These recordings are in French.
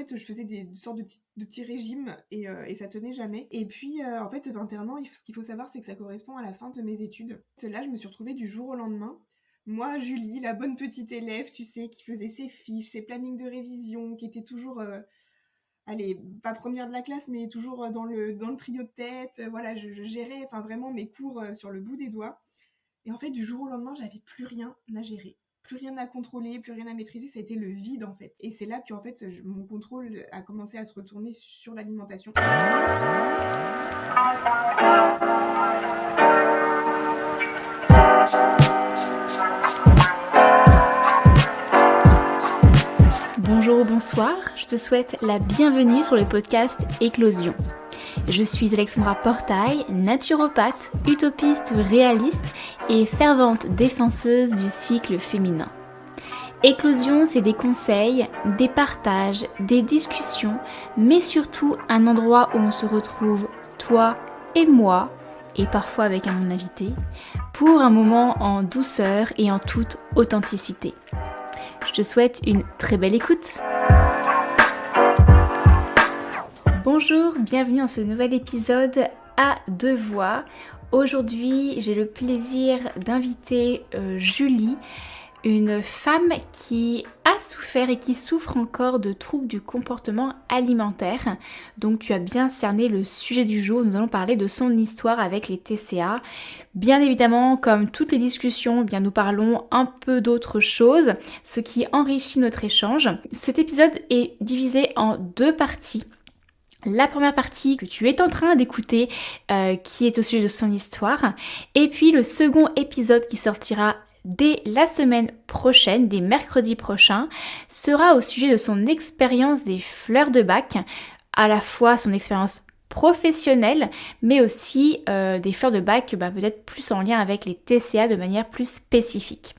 fait, je faisais des sortes de petits régimes et ça tenait jamais. Et puis, en fait, 21 ans, ce qu'il faut savoir, c'est que ça correspond à la fin de mes études. Là, je me suis retrouvée du jour au lendemain. Moi, Julie, la bonne petite élève, tu sais, qui faisait ses fiches, ses plannings de révision, qui était toujours, allez, pas première de la classe, mais toujours dans le trio de tête. Voilà, je gérais enfin, vraiment mes cours sur le bout des doigts. Et en fait, du jour au lendemain, j'avais plus rien à gérer, plus rien à contrôler, plus rien à maîtriser. Ça a été le vide en fait. Et c'est là qu'en fait, mon contrôle a commencé à se retourner sur l'alimentation. Bonjour ou bonsoir, je te souhaite la bienvenue sur le podcast Éclosion. Je suis Alexandra Portail, naturopathe, utopiste réaliste et fervente défenseuse du cycle féminin. Éclosion, c'est des conseils, des partages, des discussions, mais surtout un endroit où on se retrouve, toi et moi, et parfois avec mon invité, pour un moment en douceur et en toute authenticité. Je te souhaite une très belle écoute. Bonjour, bienvenue dans ce nouvel épisode à deux voix. Aujourd'hui, j'ai le plaisir d'inviter Julie, une femme qui a souffert et qui souffre encore de troubles du comportement alimentaire. Donc tu as bien cerné le sujet du jour, nous allons parler de son histoire avec les TCA. Bien évidemment, comme toutes les discussions, eh bien nous parlons un peu d'autre chose, ce qui enrichit notre échange. Cet épisode est divisé en deux parties. La première partie que tu es en train d'écouter, qui est au sujet de son histoire, et puis le second épisode qui sortira dès la semaine prochaine, dès mercredi prochain, sera au sujet de son expérience des fleurs de bac, à la fois son expérience professionnelle, mais aussi des fleurs de bac peut-être plus en lien avec les TCA de manière plus spécifique.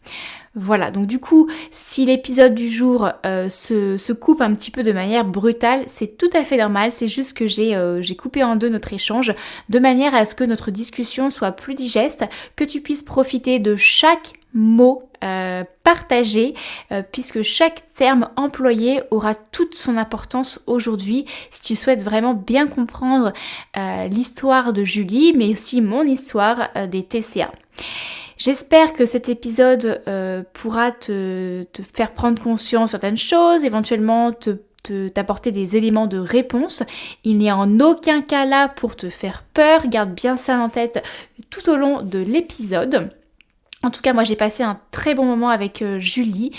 Voilà, donc du coup, si l'épisode du jour se coupe un petit peu de manière brutale, c'est tout à fait normal, c'est juste que j'ai coupé en deux notre échange de manière à ce que notre discussion soit plus digeste, que tu puisses profiter de chaque mot partagé, puisque chaque terme employé aura toute son importance aujourd'hui si tu souhaites vraiment bien comprendre l'histoire de Julie, mais aussi mon histoire des TCA. J'espère que cet épisode pourra te faire prendre conscience de certaines choses, éventuellement t'apporter des éléments de réponse. Il n'est en aucun cas là pour te faire peur, garde bien ça en tête tout au long de l'épisode. En tout cas, moi j'ai passé un très bon moment avec Julie,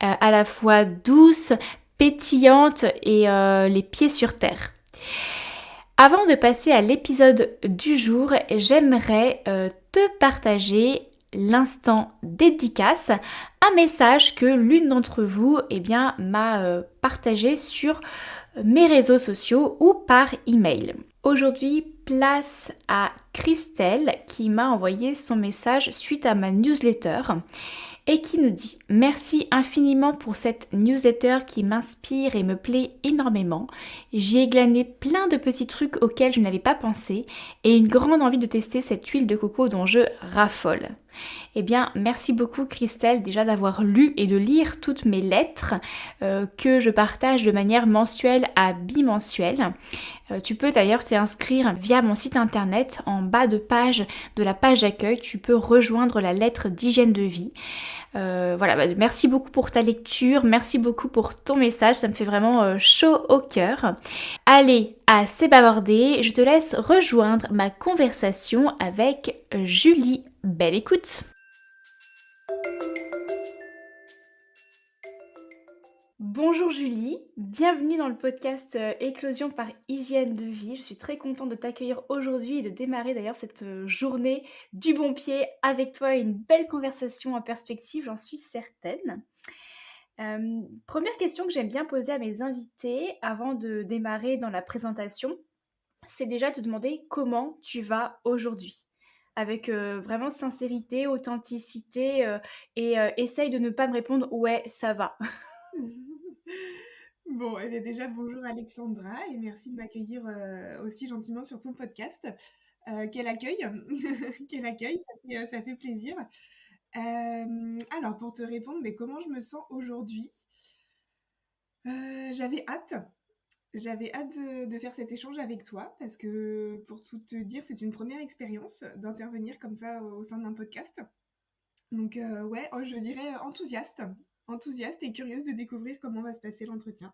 à la fois douce, pétillante et les pieds sur terre. Avant de passer à l'épisode du jour, j'aimerais te partager l'instant dédicace, un message que l'une d'entre vous m'a partagé sur mes réseaux sociaux ou par email. Aujourd'hui, place à Christelle qui m'a envoyé son message suite à ma newsletter et qui nous dit « Merci infiniment pour cette newsletter qui m'inspire et me plaît énormément. J'y ai glané plein de petits trucs auxquels je n'avais pas pensé et une grande envie de tester cette huile de coco dont je raffole. » Eh bien, merci beaucoup Christelle déjà d'avoir lu et de lire toutes mes lettres que je partage de manière mensuelle à bimensuelle. Tu peux d'ailleurs t'inscrire via mon site internet en bas de la page d'accueil. Tu peux rejoindre la lettre d'hygiène de vie. Merci beaucoup pour ta lecture, merci beaucoup pour ton message, ça me fait vraiment chaud au cœur. Allez, assez bavardé, je te laisse rejoindre ma conversation avec Julie. Belle écoute! Bonjour Julie, bienvenue dans le podcast Éclosion par hygiène de vie. Je suis très contente de t'accueillir aujourd'hui et de démarrer d'ailleurs cette journée du bon pied avec toi, une belle conversation en perspective, j'en suis certaine. Première question que j'aime bien poser à mes invités avant de démarrer dans la présentation, c'est déjà de te demander comment tu vas aujourd'hui. Avec vraiment sincérité, authenticité et essaye de ne pas me répondre « ouais, ça va ». Bon, eh bien déjà, bonjour Alexandra et merci de m'accueillir aussi gentiment sur ton podcast. Quel accueil, quel accueil, ça fait plaisir. Alors, pour te répondre, mais comment je me sens aujourd'hui? J'avais hâte J'avais hâte de faire cet échange avec toi parce que, pour tout te dire, c'est une première expérience d'intervenir comme ça au sein d'un podcast. Donc, ouais, je dirais enthousiaste, enthousiaste et curieuse de découvrir comment va se passer l'entretien.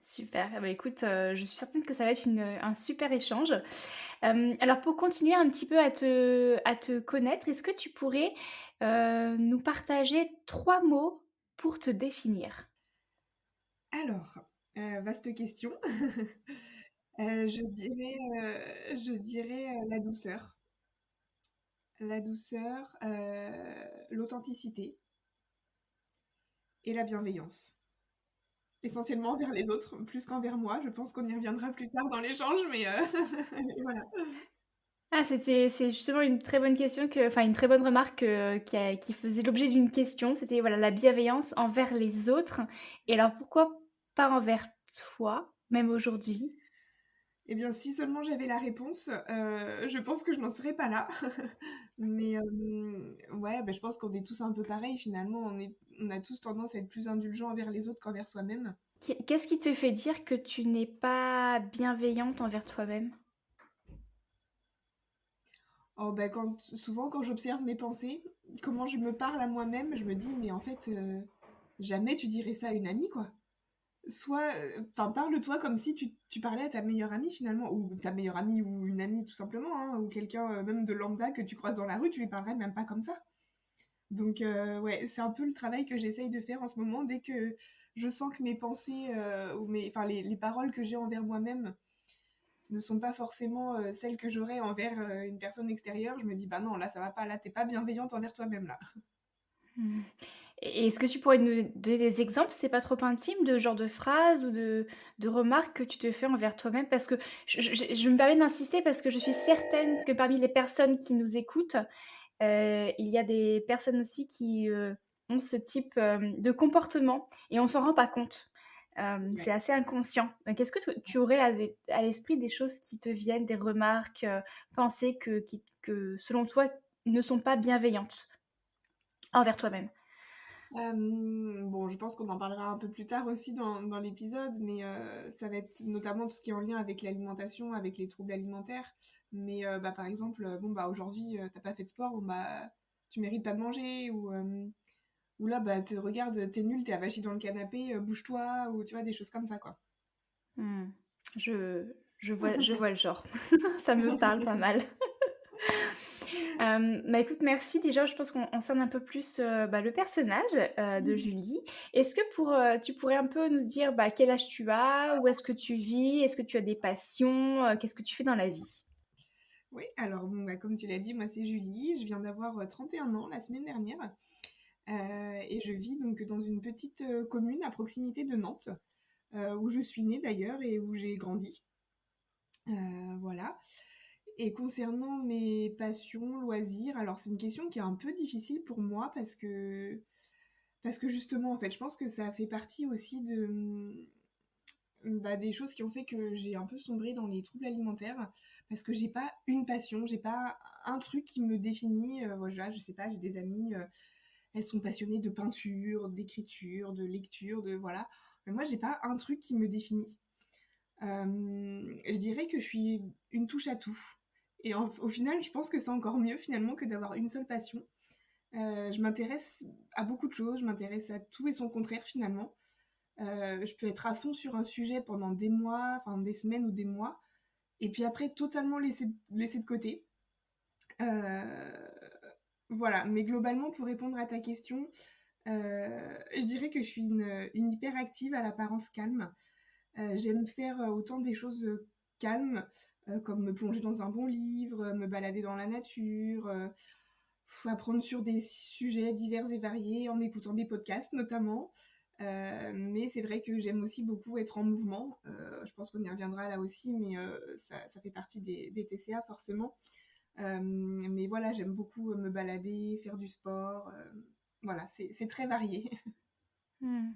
Super, eh bah, écoute, je suis certaine que ça va être un super échange. Alors pour continuer un petit peu à te connaître, est-ce que tu pourrais, nous partager 3 mots pour te définir? Alors, vaste question. Je dirais, la douceur. La douceur, l'authenticité et la bienveillance. Essentiellement envers les autres, plus qu'envers moi. Je pense qu'on y reviendra plus tard dans l'échange, mais voilà. Ah, c'est justement une très bonne question enfin une très bonne remarque, qui faisait l'objet d'une question. C'était voilà, la bienveillance envers les autres et alors pourquoi pas envers toi, même aujourd'hui? Eh bien, si seulement j'avais la réponse, je pense que je n'en serais pas là. Mais ouais, bah, je pense qu'on est tous un peu pareils finalement. On a tous tendance à être plus indulgents envers les autres qu'envers soi-même. Qu'est-ce qui te fait dire que tu n'es pas bienveillante envers toi-même? Oh, bah, souvent quand j'observe mes pensées, comment je me parle à moi-même, je me dis: «Mais en fait, jamais tu dirais ça à une amie, quoi». Soit, enfin, parle-toi comme si tu parlais à ta meilleure amie finalement, ou ta meilleure amie ou une amie tout simplement, hein, ou quelqu'un, même de lambda que tu croises dans la rue, tu lui parlerais même pas comme ça. Donc ouais, c'est un peu le travail que j'essaye de faire en ce moment. Dès que je sens que mes pensées, ou enfin les paroles que j'ai envers moi-même ne sont pas forcément, celles que j'aurais envers, une personne extérieure, je me dis: «Bah non, là ça va pas, là tu pas bienveillante envers toi-même là». Mmh. Et est-ce que tu pourrais nous donner des exemples, si c'est pas trop intime, de genre de phrases ou de remarques que tu te fais envers toi-même? Parce que je me permets d'insister parce que je suis certaine que parmi les personnes qui nous écoutent, il y a des personnes aussi qui, ont ce type, de comportement et on s'en rend pas compte. C'est Ouais. assez inconscient. Donc est-ce que tu aurais à l'esprit des choses qui te viennent, des remarques, pensées que selon toi ne sont pas bienveillantes envers toi-même? Bon, je pense qu'on en parlera un peu plus tard aussi dans l'épisode, mais ça va être notamment tout ce qui est en lien avec l'alimentation, avec les troubles alimentaires. Mais bah, par exemple, bon, bah, aujourd'hui, tu pas fait de sport, bon, bah, tu mérites pas de manger, ou là, bah, regarde, tu nul, t'es avachi dans le canapé, bouge-toi, ou tu vois, des choses comme ça, quoi. Mmh. Je vois le genre. Ça me parle pas mal. Bah, écoute, merci. Déjà, je pense qu'on cerne un peu plus, bah, le personnage, de Julie. Est-ce que tu pourrais un peu nous dire, bah, quel âge tu as? Où est-ce que tu vis? Est-ce que tu as des passions? Qu'est-ce que tu fais dans la vie? Oui, alors bon, bah, comme tu l'as dit, moi c'est Julie, je viens d'avoir 31 ans la semaine dernière, et je vis donc dans une petite commune à proximité de Nantes, où je suis née d'ailleurs et où j'ai grandi. Voilà. Et concernant mes passions, loisirs, alors c'est une question qui est un peu difficile pour moi parce que justement, en fait, je pense que ça fait partie aussi bah, des choses qui ont fait que j'ai un peu sombré dans les troubles alimentaires, parce que j'ai pas une passion, j'ai pas un truc qui me définit. Voilà, je sais pas, j'ai des amies, elles sont passionnées de peinture, d'écriture, de lecture, de voilà. Mais moi, j'ai pas un truc qui me définit. Je dirais que je suis une touche à tout. Et au final, je pense que c'est encore mieux finalement que d'avoir une seule passion. Je m'intéresse à beaucoup de choses, je m'intéresse à tout et son contraire finalement. Je peux être à fond sur un sujet pendant des mois, enfin des semaines ou des mois, et puis après totalement laisser de côté. Euh, voilà, mais globalement, pour répondre à ta question, je dirais que je suis une hyperactive à l'apparence calme. J'aime faire autant des choses calmes, comme me plonger dans un bon livre, me balader dans la nature, apprendre sur des sujets divers et variés en écoutant des podcasts notamment. Mais c'est vrai que j'aime aussi beaucoup être en mouvement. Je pense qu'on y reviendra là aussi, mais ça fait partie des TCA forcément. Mais voilà, j'aime beaucoup me balader, faire du sport. Voilà, c'est très varié. Mmh.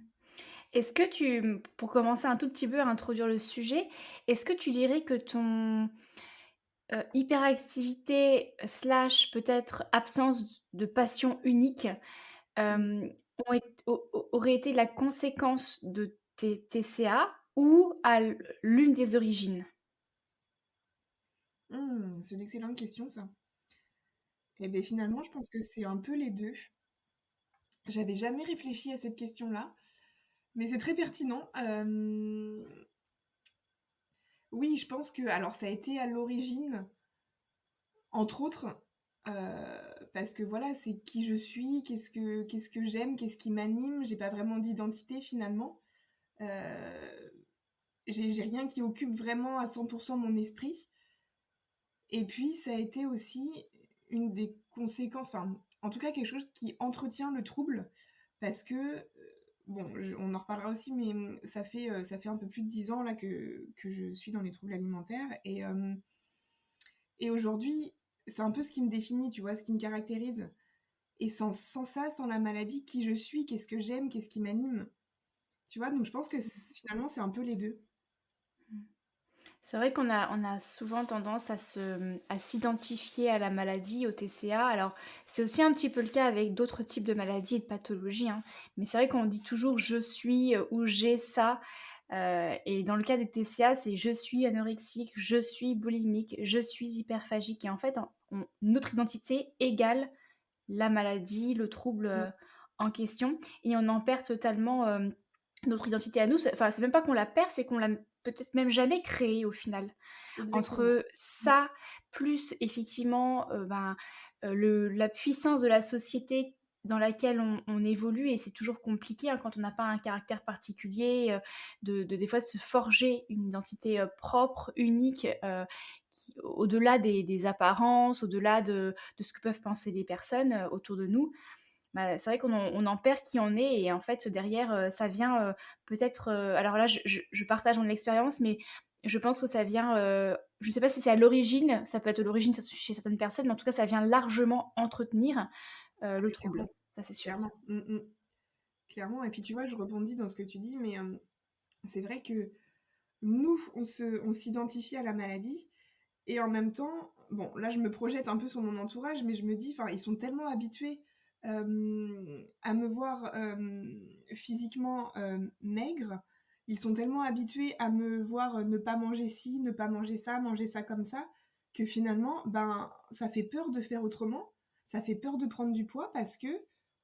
Est-ce que pour commencer un tout petit peu à introduire le sujet, est-ce que tu dirais que ton, hyperactivité slash peut-être absence de passion unique, Mm. ont ét au aurait été la conséquence de tes TCA? ou à l'une des origines? C'est une excellente question ça. Et beh, finalement, je pense que c'est un peu les 2. J'avais jamais réfléchi à cette question-là, mais c'est très pertinent. Oui, je pense que alors ça a été à l'origine, entre autres, parce que voilà, c'est qui je suis, qu'est-ce que j'aime, qu'est-ce qui m'anime. J'ai pas vraiment d'identité finalement. Heu, j'ai rien qui occupe vraiment à 100 mon esprit. Et puis ça a été aussi une des conséquences, enfin, en tout cas quelque chose qui entretient le trouble parce que, bon, on en reparlera aussi, mais ça fait un peu plus de 10 ans là que je suis dans les troubles alimentaires et aujourd'hui, c'est un peu ce qui me définit, tu vois, ce qui me caractérise. Et sans ça, sans la maladie, qui je suis, qu'est-ce que j'aime, qu'est-ce qui m'anime, tu vois? Donc je pense que finalement, c'est un peu les deux. C'est vrai qu'on a souvent tendance à s'identifier à la maladie, au TCA. Alors, c'est aussi un petit peu le cas avec d'autres types de maladies et de pathologies, hein. Mais c'est vrai qu'on dit toujours: «Je suis», ou «J'ai ça», et dans le cas des TCA, c'est: «Je suis anorexique», «Je suis boulimique», «Je suis hyperphagique» et en fait, notre identité égale la maladie, le trouble, Mmh, en question et on en perd totalement, notre identité à nous. C'est même pas qu'on la perd, c'est qu'on l'a peut-être même jamais créée au final. exactement. Entre ça, plus effectivement, le la puissance de la société dans laquelle on évolue et c'est toujours compliqué, hein, quand on n'a pas un caractère particulier, de des fois de se forger une identité, propre, unique, qui au-delà des apparences, au-delà de ce que peuvent penser les personnes, autour de nous. Bah, c'est vrai qu'on en perd qui on est et en fait derrière, ça vient, peut-être, alors là je partage mon expérience, mais je pense que ça vient, je sais pas si c'est à l'origine, ça peut être l'origine chez certaines personnes, mais en tout cas ça vient largement entretenir, le Mais clairement, trouble, ça c'est sûr. clairement. Clairement. Et puis tu vois, je rebondis dans ce que tu dis, mais c'est vrai que nous, on s'identifie à la maladie et en même temps, bon, là, je me projette un peu sur mon entourage, mais je me dis, enfin, ils sont tellement habitués à me voir physiquement maigre, ils sont tellement habitués à me voir ne pas manger ci, ne pas manger ça comme ça, que finalement, ben, ça fait peur de faire autrement, ça fait peur de prendre du poids parce que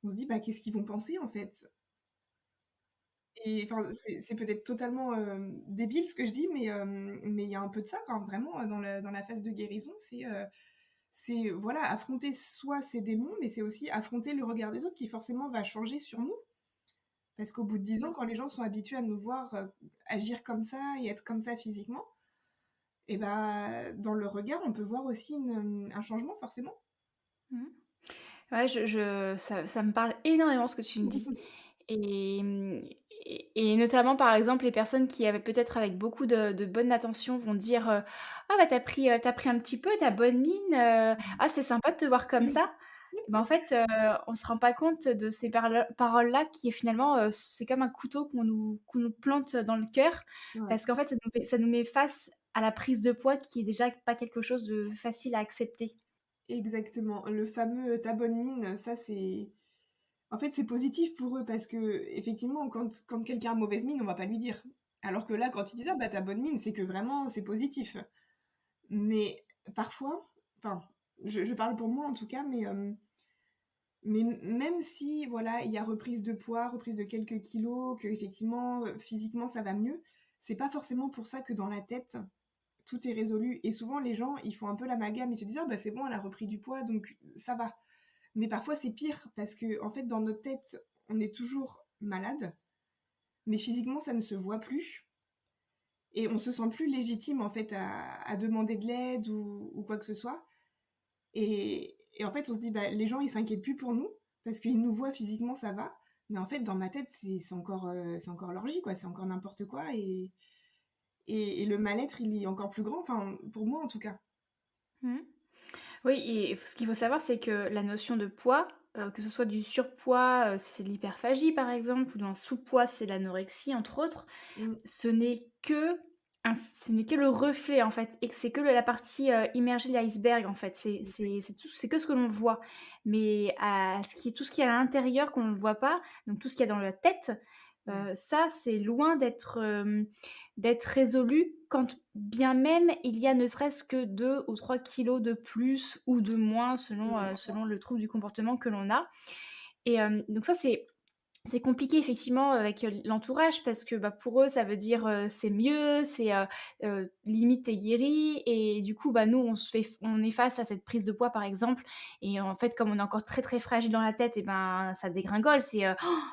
on se dit, bah, qu'est-ce qu'ils vont penser en fait? Et enfin, c'est peut-être totalement, débile ce que je dis, mais il y a un peu de ça quand vraiment, dans la phase de guérison, c'est voilà, affronter soi ses démons, mais c'est aussi affronter le regard des autres qui forcément va changer sur nous. Parce qu'au bout de 10 ans, quand les gens sont habitués à nous voir, agir comme ça et être comme ça physiquement et bah, dans le regard, on peut voir aussi un changement forcément. Mmh. Ouais, ça me parle énormément ce que tu me dis et et notamment, par exemple, les personnes qui avaient peut-être avec beaucoup de bonne attention vont dire, «Ah bah, tu pris un petit peu, tu bonne mine, ah c'est sympa de te voir comme ça». En fait, on se rend pas compte de ces paroles-là qui finalement, c'est comme un couteau qu'on nous plante dans le cœur Ouais. parce qu'en fait, ça nous met face à la prise de poids qui est déjà pas quelque chose de facile à accepter. Exactement. Le fameux, «tu bonne mine», ça c'est en fait, c'est positif pour eux parce qu'effectivement, quand quelqu'un a mauvaise mine, on va pas lui dire. Alors que là, quand ils disent: «Ah bah, tu bonne mine», c'est que vraiment c'est positif. Mais parfois, enfin, je parle pour moi en tout cas, mais même si voilà, il y a reprise de poids, reprise de quelques kilos, qu'effectivement, physiquement ça va mieux, c'est pas forcément pour ça que dans la tête, tout est résolu. Et souvent les gens, ils font un peu l'amalgame, ils se disent: «Ah bah, c'est bon, elle a repris du poids donc ça va». Mais parfois c'est pire parce qu'en fait dans notre tête, on est toujours malade, mais physiquement ça ne se voit plus et on se sent plus légitime en fait à demander de l'aide ou quoi que ce soit. Et en fait on se dit: «Bah, les gens ils s'inquiètent plus pour nous parce qu'ils nous voient physiquement ça va». Mais en fait dans ma tête c'est encore l'orgie quoi, c'est encore n'importe quoi et le mal-être il est encore plus grand, enfin pour moi en tout cas. Mmh. Oui et ce qu'il faut savoir, c'est que la notion de poids, que ce soit du surpoids, si c'est de l'hyperphagie par exemple ou d'un sous-poids, si c'est de l'anorexie entre autres, Mmh, ce n'est que le reflet en fait et que c'est que la partie, immergée de l'iceberg en fait. C'est que ce que l'on voit. Mais tout ce qui est à l'intérieur qu'on ne voit pas, donc tout ce qu'il y a dans la tête, Ouais. Ça, c'est loin d'être résolu quand bien même il y a ne serait-ce que 2 ou 3 kilos de plus ou de moins selon le trouble du comportement que l'on a et donc ça, c'est compliqué effectivement avec, l'entourage parce que, bah, pour eux, ça veut dire, c'est mieux, limite tu guéri et du coup, bah, nous, on est face à cette prise de poids, par exemple et en fait, comme on est encore très, très fragile dans la tête et ben, ça dégringole.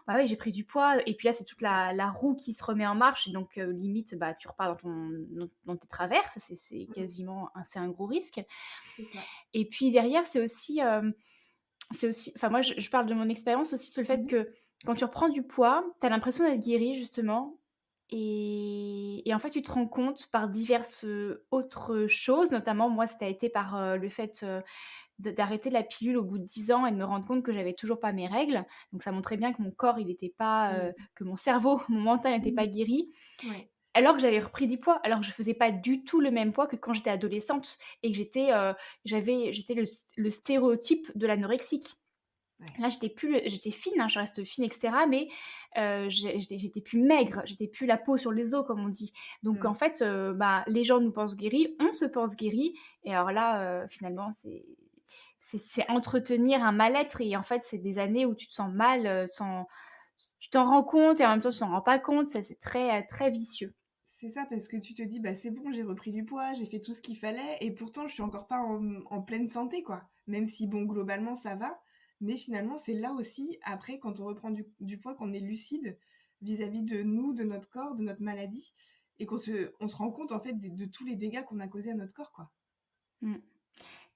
«Bah, ouais, j'ai pris du poids» et puis là, c'est toute la roue qui se remet en marche et donc limite, bah, tu repars dans tes travers. Ça, c'est Mmh. quasiment c'est un gros risque C'est ça. et puis derrière, c'est aussi enfin moi je parle de mon expérience aussi sur le fait Mmh. que quand tu reprends du poids, tu as l'impression d'être guéri justement et en fait tu te rends compte par diverses, autres choses, notamment moi ça a été par, le fait, d'arrêter la pilule au bout de 10 ans et de me rendre compte que j'avais toujours pas mes règles. Donc ça montrait bien que mon corps il était pas, Mmh. que mon cerveau, mon mental n'était Mmh. pas guéri Ouais. alors que j'avais repris du poids, alors que je faisais pas du tout le même poids que quand j'étais adolescente et que j'étais le stéréotype de l'anorexique. Ouais. Là, j'étais fine, hein, je reste fine et cetera, mais j'étais plus maigre, j'étais plus la peau sur les os comme on dit. Donc en Mmh. fait, bah, les gens nous pensent guéris, on se pense guéris et alors là, finalement, c'est entretenir un mal-être et en fait, c'est des années où tu te sens mal, sans tu t'en rends compte et en même temps, tu t'en rends pas compte, ça c'est très, très vicieux. C'est ça, parce que tu te dis: «Bah, c'est bon, j'ai repris du poids, j'ai fait tout ce qu'il fallait et pourtant je suis encore pas en pleine santé, quoi». Même si bon, globalement ça va, mais finalement c'est là aussi, après quand on reprend du poids, qu'on est lucide vis-à-vis de nous, de notre corps, de notre maladie et qu'on se rend compte en fait de tous les dégâts qu'on a causés à notre corps, quoi. Mmh.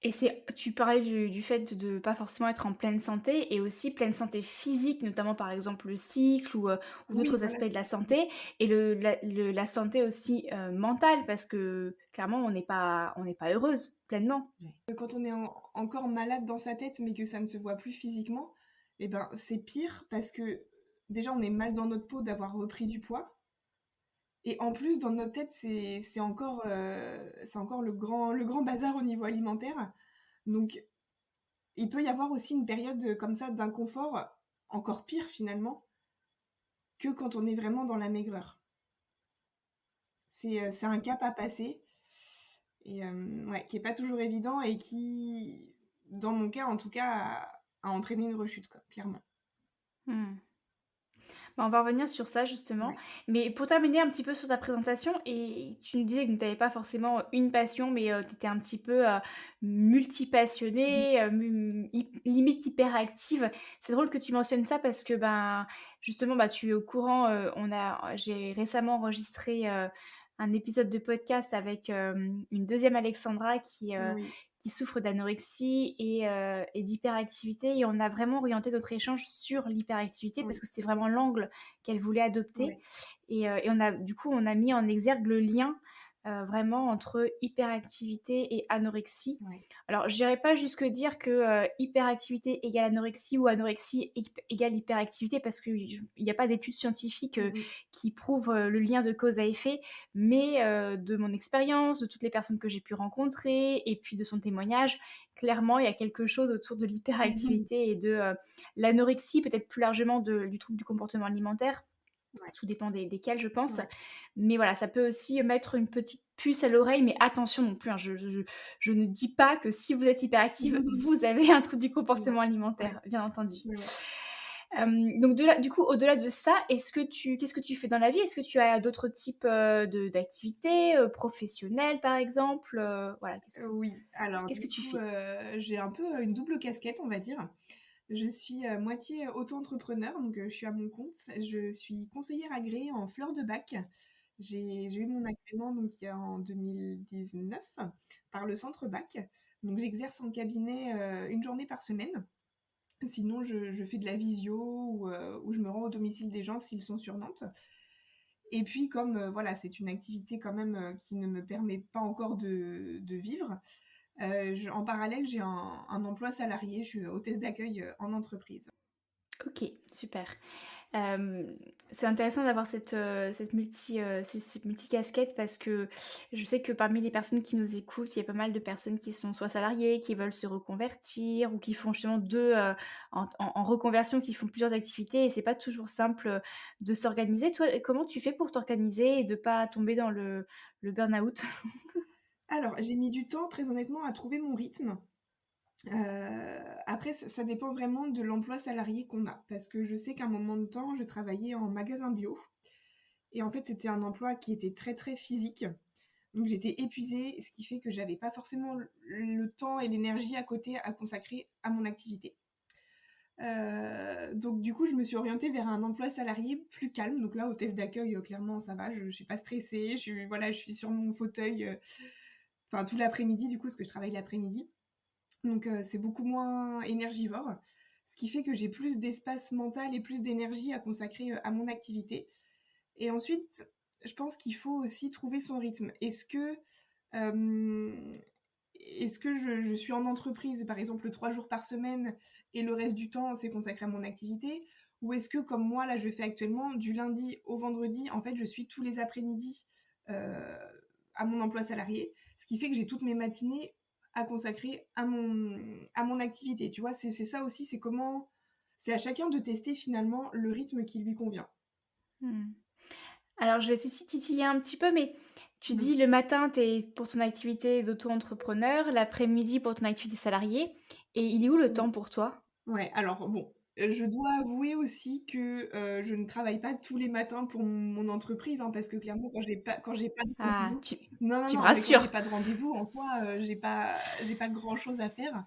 Et tu parlais du fait de pas forcément être en pleine santé et aussi pleine santé physique, notamment par exemple le cycle ou Oui, d'autres voilà, aspects de la c'est ça. santé et la santé aussi, mentale parce que clairement on n'est pas heureuse pleinement. Ouais. Quand on est encore malade dans sa tête, mais que ça ne se voit plus physiquement, et ben, c'est pire parce que déjà on est mal dans notre peau d'avoir repris du poids. Et en plus, dans notre tête, c'est encore le grand bazar au niveau alimentaire. Donc, il peut y avoir aussi une période comme ça d'inconfort, encore pire finalement, que quand on est vraiment dans la maigreur. C'est un cap à passer et ouais, qui est pas toujours évident et qui, dans mon cas en tout cas, a entraîné une rechute, quoi, clairement. Mmh. Bah, on va revenir sur ça justement. Ouais. Mais pour terminer un petit peu sur ta présentation et tu nous disais que tu n'avais pas forcément une passion, mais tu étais un petit peu, Mmh. multipassionnée, limite hyperactive. C'est drôle que tu mentionnes ça parce que, ben, justement, bah, tu es au courant, j'ai récemment enregistré, un épisode de podcast avec, une deuxième Alexandra Oui. qui souffre d'anorexie et d'hyperactivité et on a vraiment orienté notre échange sur l'hyperactivité parce Oui. que c'était vraiment l'angle qu'elle voulait adopter Ouais. et on a mis en exergue le lien, vraiment entre hyperactivité et anorexie. Ouais. Alors j'irai pas jusque dire que, hyperactivité égale anorexie ou anorexie égale hyperactivité parce qu'il y a pas d'études scientifiques, Mmh mh. qui prouvent, le lien de cause à effet, mais de mon expérience, de toutes les personnes que j'ai pu rencontrer et puis de son témoignage, clairement, il y a quelque chose autour de Mmh. l'hyperactivité et de, l'anorexie, peut-être plus largement du trouble du comportement alimentaire. Ouais. Tout dépend desquels, je pense. Ouais. Mais voilà, ça peut aussi mettre une petite puce à l'oreille, mais attention non plus, hein, je ne dis pas que si vous êtes hyperactive, vous avez un trouble du Non. comportement Ouais. alimentaire, bien entendu. Ouais, ouais. Donc du coup, au-delà de ça, qu'est-ce que tu fais dans la vie? Est-ce que tu as d'autres types, d'activités, professionnelles par exemple? Voilà, Oui, alors qu'est-ce que du tu coup, fais? j'ai un peu, une double casquette, on va dire. Je suis, moitié auto-entrepreneur, donc je suis à mon compte. Je suis conseillère agréée en fleurs de bac. J'ai eu mon agrément donc il y a en 2019 par le centre bac. Donc j'exerce en cabinet, 1 journée par semaine. Sinon je fais de la visio ou je me rends au domicile des gens s'ils sont sur Nantes. Et puis comme, voilà, c'est une activité quand même, qui ne me permet pas encore de vivre, en parallèle, j'ai un emploi salarié, je suis hôtesse d'accueil, en entreprise. Ok, super. Euh, c'est intéressant d'avoir cette multicasquette parce que je sais que parmi les personnes qui nous écoutent, il y a pas mal de personnes qui sont soit salariées, qui veulent se reconvertir ou qui font justement en reconversion, qui font plusieurs activités et c'est pas toujours simple de s'organiser. Toi, comment tu fais pour t'organiser et de pas tomber dans le burn-out? Alors, j'ai mis du temps, très honnêtement, à trouver mon rythme. Après, ça dépend vraiment de l'emploi salarié qu'on a. Parce que je sais qu'à un moment de temps, je travaillais en magasin bio. Et en fait, c'était un emploi qui était très très physique. Donc j'étais épuisée, ce qui fait que j'avais pas forcément le temps et l'énergie à côté à consacrer à mon activité. Donc du coup, je me suis orientée vers un emploi salarié plus calme. Donc là, au test d'accueil, clairement, ça va, je suis pas stressée. Voilà, je suis sur mon fauteuil, enfin tout l'après-midi, du coup, parce que je travaille l'après-midi. Donc c'est beaucoup moins énergivore, ce qui fait que j'ai plus d'espace mental et plus d'énergie à consacrer à mon activité. Et ensuite, je pense qu'il faut aussi trouver son rythme. Euh, est-ce que je suis en entreprise, par exemple, 3 jours par semaine et le reste du temps, c'est consacré à mon activité? Ou est-ce que, comme moi, là, je fais actuellement, du lundi au vendredi, en fait, je suis tous les après-midi euh, à mon emploi salarié, ce qui fait que j'ai toutes mes matinées à consacrer à mon activité. Tu vois, c'est ça aussi, c'est à chacun de tester finalement le rythme qui lui convient. Hmm. Alors, je vais titiller un petit peu, mais tu Mm. dis le matin, tu es pour ton activité d'auto-entrepreneur, l'après-midi pour ton activité salariée. Et il est où le temps Oui. pour toi? Ouais, alors bon, je dois avouer aussi que je ne travaille pas tous les matins pour mon entreprise, hein, parce que clairement, quand j'ai pas de Ah, rendez-vous, non, non, tu me non, mais quand j'ai rassures. pas de rendez-vous, en soi, j'ai pas grand-chose à faire.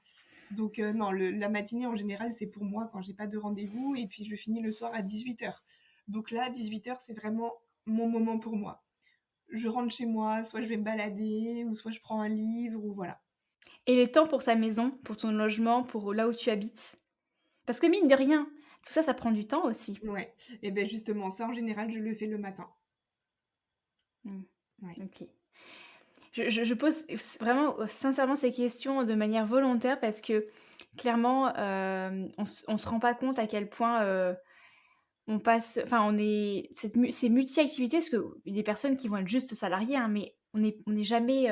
Donc non, la matinée en général, c'est pour moi quand j'ai pas de rendez-vous, et puis je finis le soir à 18h. Donc là, 18h, c'est vraiment mon moment pour moi. Je rentre chez moi, soit je vais me balader, ou soit je prends un livre, ou voilà. Et les temps pour ta maison, pour ton logement, pour là où tu habites? Parce que mine de rien, tout ça, ça prend du temps aussi. Ouais, et ben justement, ça en général, je le fais le matin. Hmm, Ouais. ok. Je pose vraiment sincèrement ces questions de manière volontaire parce que clairement, on se rend pas compte à quel point on passe, enfin, c'est multi-activité parce que des personnes qui vont être juste salariées, hein, mais on n'est jamais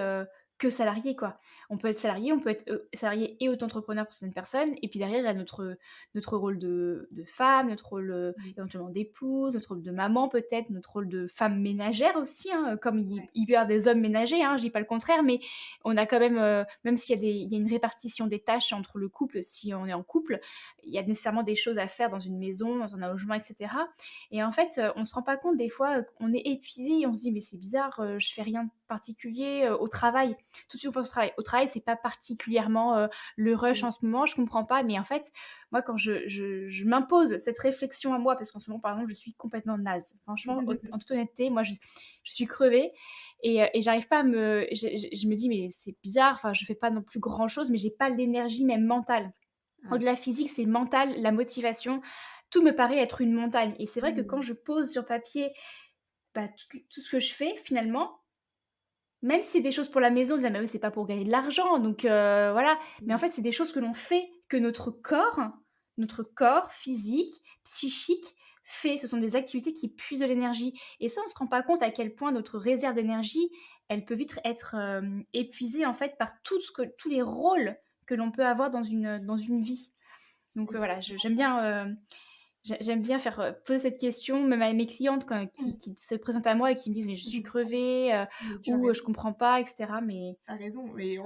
que salarié, quoi. On peut être salarié, on peut être salarié et auto-entrepreneur pour certaines personnes, et puis derrière, il y a notre rôle de femme, notre rôle Mm. éventuellement d'épouse, notre rôle de maman peut-être, notre rôle de femme ménagère aussi, hein, comme Ouais. il peut y avoir des hommes ménagers, hein, je dis pas le contraire, mais on a quand même, même s'il y a il y a une répartition des tâches entre le couple, si on est en couple, il y a nécessairement des choses à faire dans une maison, dans un logement, etc. Et en fait, on se rend pas compte des fois qu'on est épuisé et on se dit mais c'est bizarre, je fais rien de particulier au travail. Tout de suite on pense au travail. Au travail, c'est pas particulièrement le rush Mm. en ce moment, je comprends pas. Mais en fait, moi quand je m'impose cette réflexion à moi, parce qu'en ce moment par exemple je suis complètement naze. Franchement, en toute honnêteté, moi je suis crevée et j'arrive pas à je me dis mais c'est bizarre. Enfin, je fais pas non plus grand chose, mais j'ai pas l'énergie même mentale. Ouais. Au-delà physique, c'est mental, la motivation. Tout me paraît être une montagne. Et c'est vrai que quand Mm. je pose sur papier bah, tout ce que je fais, finalement, même si c'est des choses pour la maison, je dis, ah, mais oui, c'est pas pour gagner de l'argent, donc voilà. Mais en Mm. fait, c'est des choses que l'on fait, que notre corps physique, psychique, fait. Ce sont des activités qui puisent de l'énergie. Et ça, on se rend pas compte à quel point notre réserve d'énergie, elle peut vite être épuisée, en fait, par tous les rôles que l'on peut avoir dans une vie. C'est Donc voilà, exactement j'aime ça. bien, j'aime bien faire poser cette question, même à mes clientes Mm. qui se présentent à moi et qui me disent mais je suis crevée Mais tu as ou je raison. comprends pas, etc. Mais T'as raison. Et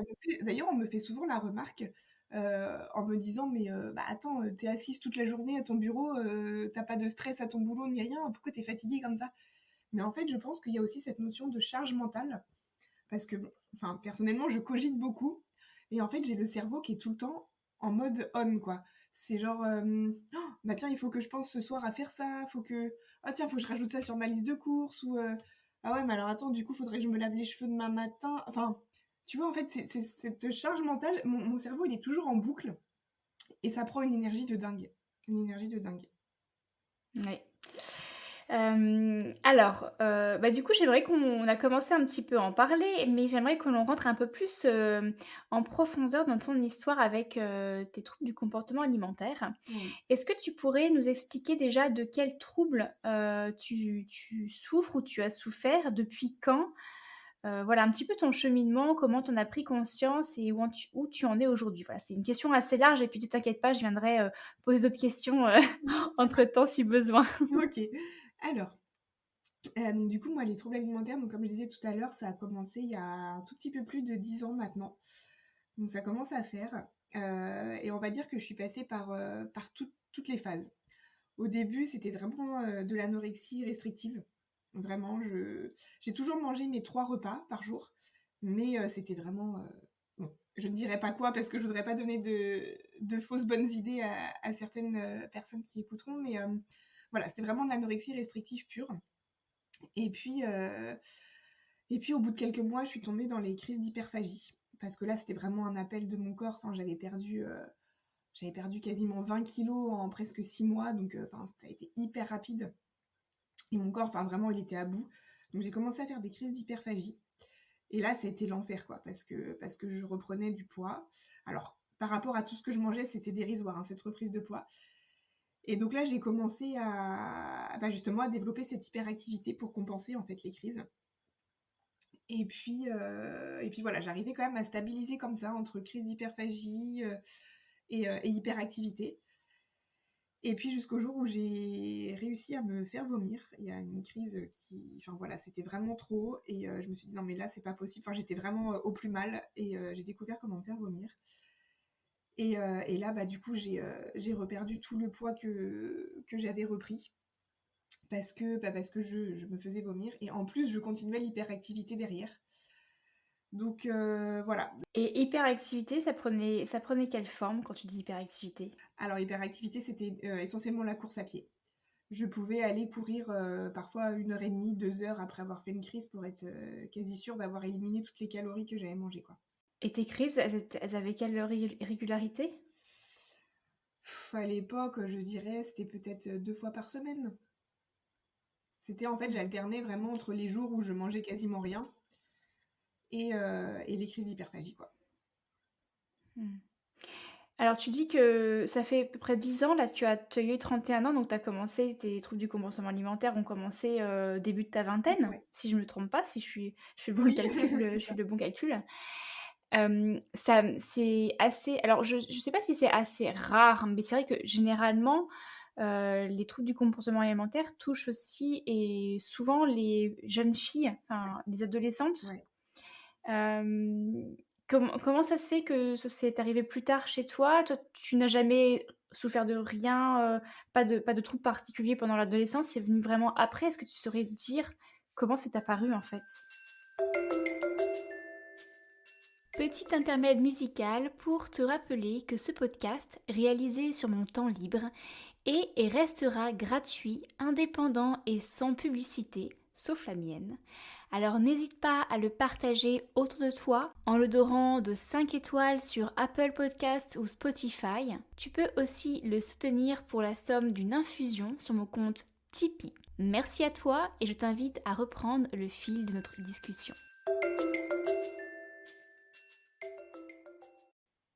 d'ailleurs, on me fait souvent la remarque en me disant, mais bah, attends, t'es assise toute la journée à ton bureau, t'as pas de stress à ton boulot ni rien, pourquoi t'es fatiguée comme ça? Mais en fait, je pense qu'il y a aussi cette notion de charge mentale, parce que, bon, enfin, personnellement, je cogite beaucoup, et en fait, j'ai le cerveau qui est tout le temps en mode on, quoi. C'est genre, oh, bah tiens, il faut que je pense ce soir à faire ça, oh tiens, faut que je rajoute ça sur ma liste de courses, ou ah ouais, mais alors attends, du coup, faudrait que je me lave les cheveux demain matin. Enfin, tu vois, en fait, c'est cette charge mentale, mon cerveau, il est toujours en boucle, et ça prend une énergie de dingue. Une énergie de dingue. ouais. Du coup, j'aimerais qu'on a commencé un petit peu à en parler, mais j'aimerais qu'on en rentre un peu plus, en profondeur dans ton histoire avec, tes troubles du comportement alimentaire. Oui. Est-ce que tu pourrais nous expliquer déjà de quels troubles, tu souffres ou tu as souffert? Depuis quand? Voilà un petit peu ton cheminement, comment tu en as pris conscience et où tu en es aujourd'hui? Voilà, c'est une question assez large et puis ne t'inquiète pas, je viendrai, poser d'autres questions, Oui, ça entre temps si besoin. va. OK. Alors, donc du coup, moi, les troubles alimentaires, donc comme je disais tout à l'heure, ça a commencé il y a un tout petit peu plus de 10 ans maintenant. Donc ça commence à faire, et on va dire que je suis passée par toutes les phases. Au début, c'était vraiment, de l'anorexie restrictive. Vraiment, j'ai toujours mangé mes 3 repas par jour, mais c'était vraiment, bon, je ne dirai pas quoi parce que je voudrais pas donner de fausses bonnes idées à certaines, personnes qui écouteront, mais voilà, c'était vraiment de l'anorexie restrictive pure. Et puis, heu et puis au bout de quelques mois, je suis tombée dans les crises d'hyperphagie parce que là, c'était vraiment un appel de mon corps. Enfin, j'avais perdu quasiment 20 kilos en presque 6 mois, donc enfin, ça a été hyper rapide et mon corps, enfin, vraiment, il était à bout. Donc j'ai commencé à faire des crises d'hyperphagie et là, ça a été l'enfer, quoi, parce que je reprenais du poids. Alors, par rapport à tout ce que je mangeais, c'était dérisoire, hein, cette reprise de poids. Et donc là, j'ai commencé justement à développer cette hyperactivité pour compenser, en fait, les crises. Et puis voilà, j'arrivais quand même à stabiliser comme ça entre crise d'hyperphagie, et hyperactivité. Et puis jusqu'au jour où j'ai réussi à me faire vomir. Il y a une crise, enfin voilà, c'était vraiment trop et je me suis dit: «Non mais là, c'est pas possible». Enfin, j'étais vraiment, au plus mal et j'ai découvert comment me faire vomir et là, du coup, j'ai reperdu tout le poids que j'avais repris parce que je me faisais vomir et en plus, je continuais l'hyperactivité derrière. Donc voilà. Et hyperactivité, ça prenait quelle forme quand tu dis hyperactivité? Alors hyperactivité, c'était, essentiellement la course à pied. Je pouvais aller courir, parfois 1 heure et demie, 2 heures après avoir fait une crise pour être, quasi sûre d'avoir éliminé toutes les calories que j'avais mangées, quoi. Et tes crises, elles avaient quelle régularité? À l'époque, je dirais, c'était peut-être, 2 fois par semaine. C'était en fait, Mmh. j'alternais vraiment entre les jours où je mangeais quasiment rien et les crises d'hyperphagie, quoi. Mmh. Alors tu dis que ça fait à peu près 10 ans, là tu as eu 31 ans, donc tu as commencé tes troubles du comportement alimentaire ont commencé, début de ta vingtaine, Ouais. si je me trompe pas, si je fais le bon Oui, calcul, c'est je fais ça. le bon calcul. Ça c'est assez alors je sais pas si c'est assez rare, mais c'est vrai que généralement, les troubles du comportement alimentaire touchent aussi et souvent les jeunes filles, enfin les adolescentes. Ouais. Hem, comment ça se fait que ce c'est arrivé plus tard chez toi? Toi, tu n'as jamais souffert de rien, pas de troubles particuliers pendant l'adolescence, c'est venu vraiment après? Est-ce que tu saurais dire comment c'est apparu, en fait? Petit intermède musical pour te rappeler que ce podcast, réalisé sur mon temps libre, est et restera gratuit, indépendant et sans publicité, sauf la mienne. Alors n'hésite pas à le partager autour de toi en le dorant de 5 étoiles sur Apple Podcasts ou Spotify. Tu peux aussi le soutenir pour la somme d'une infusion sur mon compte Tipeee. Merci à toi et je t'invite à reprendre le fil de notre discussion.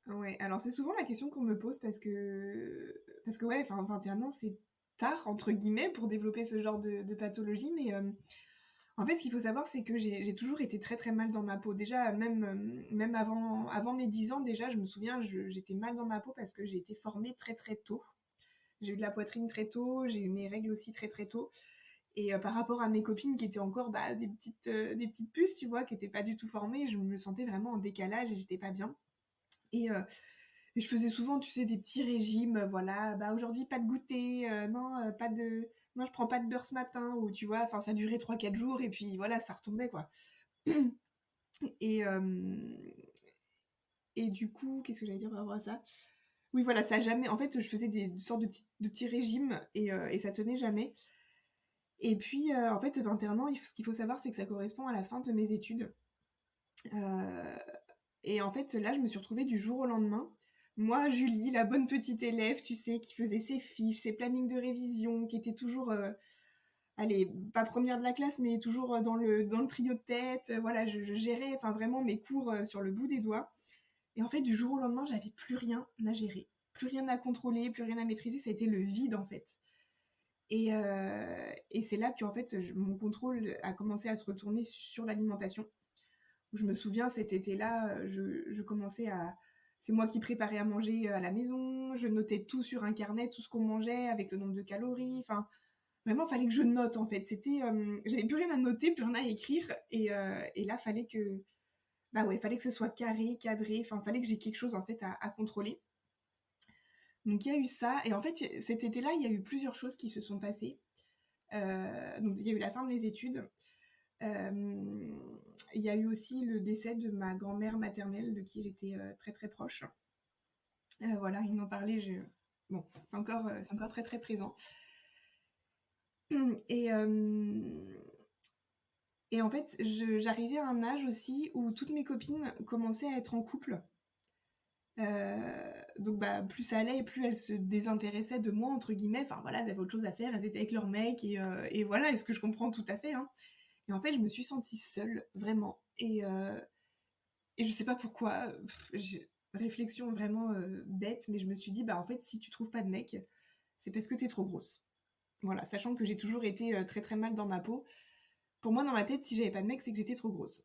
Ouais, alors c'est souvent la question qu'on me pose parce que ouais, enfin 21 ans, c'est «tard» entre guillemets pour développer ce genre de pathologie, mais en fait, ce qu'il faut savoir, c'est que j'ai toujours été très, très mal dans ma peau. Déjà, même avant mes 10 ans, déjà, je me souviens, j'étais mal dans ma peau parce que j'ai été formée très, très tôt. J'ai eu de la poitrine très tôt, j'ai eu mes règles aussi très, très tôt et par rapport à mes copines qui étaient encore, des petites puces, tu vois? Qui étaient pas du tout formées, je me sentais vraiment en décalage et j'étais pas bien et je faisais souvent, tu sais, des petits régimes, voilà, aujourd'hui pas de goûter, non, pas de non, je prends pas de beurre ce matin ou tu vois? Enfin, ça durait 3, 4 jours et puis voilà, ça retombait, quoi. Et hem et du coup, qu'est-ce que j'allais dire par rapport à ça? Oui, voilà, ça a jamais en fait, je faisais des sortes de petits régimes et ça tenait jamais. Et puis, en fait, 21 ans, ce qu'il faut savoir, c'est que ça correspond à la fin de mes études. Heu et en fait, là, je me suis retrouvée du jour au lendemain. Moi, Julie, la bonne petite élève, tu sais, qui faisait ses fiches, ses plannings de révision, qui était toujours, allez, pas première de la classe, mais toujours dans le trio de tête. Voilà, je gérais enfin vraiment mes cours sur le bout des doigts. Et en fait, du jour au lendemain, j'avais plus rien à gérer, plus rien à contrôler, plus rien à maîtriser. Ça a été le vide en fait. Et c'est là que en fait, mon contrôle a commencé à se retourner sur l'alimentation. Je me souviens, cet été-là, je commençais à... C'est moi qui préparais à manger à la maison, je notais tout sur un carnet, tout ce qu'on mangeait, avec le nombre de calories, enfin, vraiment, il fallait que je note, en fait. J'avais plus rien à noter, plus rien à écrire, et là, bah ouais, fallait que ce soit carré, cadré, enfin, fallait que j'ai quelque chose, en fait, à contrôler. Donc, il y a eu ça, et en fait, cet été-là, il y a eu plusieurs choses qui se sont passées. Donc, il y a eu la fin de mes études, il y a eu aussi le décès de ma grand-mère maternelle, de qui j'étais très très proche. Voilà, il m'en parlait, bon, c'est encore très très présent. Et, et en fait, j'arrivais à un âge aussi où toutes mes copines commençaient à être en couple. Donc bah, plus ça allait, et plus elles se désintéressaient de moi, entre guillemets. Enfin voilà, elles avaient autre chose à faire, elles étaient avec leur mec, et voilà, et ce que je comprends tout à fait, hein. Et en fait, je me suis sentie seule, vraiment. Et je sais pas pourquoi, réflexion vraiment bête, mais je me suis dit, bah en fait, si tu trouves pas de mec, c'est parce que t'es trop grosse. Voilà, sachant que j'ai toujours été très très mal dans ma peau. Pour moi, dans ma tête, si j'avais pas de mec, c'est que j'étais trop grosse.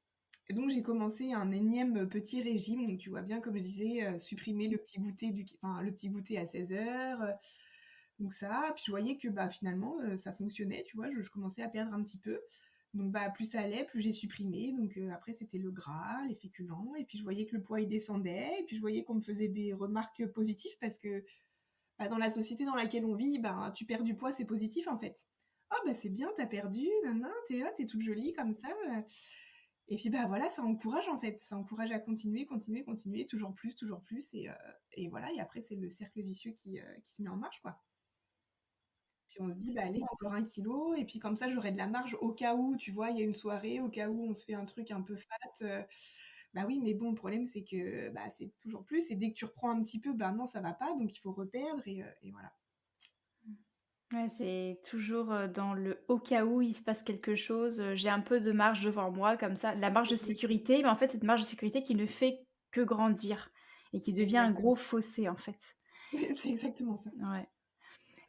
Et donc j'ai commencé un énième petit régime, donc tu vois bien, comme je disais, supprimer le petit goûter à 16h. Donc ça, puis je voyais que bah, finalement, ça fonctionnait, tu vois, je commençais à perdre un petit peu. Donc bah, plus ça allait, plus j'ai supprimé. Donc après, c'était le gras, les féculents, et puis je voyais que le poids, il descendait, et puis je voyais qu'on me faisait des remarques positives, parce que bah, dans la société dans laquelle on vit, bah, tu perds du poids, c'est positif en fait. Oh bah c'est bien, t'as perdu, nanana, t'es toute jolie comme ça. Et puis bah voilà, ça encourage en fait, ça encourage à continuer, continuer, continuer, toujours plus, et voilà, et après c'est le cercle vicieux qui se met en marche, quoi. Puis on se dit, bah allez, encore 1 kilo, et puis comme ça j'aurai de la marge au cas où, tu vois, il y a une soirée, au cas où on se fait un truc un peu fat. Bah oui, mais bon, le problème c'est que bah, c'est toujours plus, et dès que tu reprends un petit peu, bah non, ça va pas, donc il faut reperdre, et voilà. Ouais, c'est toujours dans le au cas où il se passe quelque chose, j'ai un peu de marge devant moi comme ça, la marge de Exactement, sécurité, mais en fait, cette marge de sécurité qui ne fait que grandir et qui devient un exactement. gros fossé, en fait. C'est exactement ça. Ouais.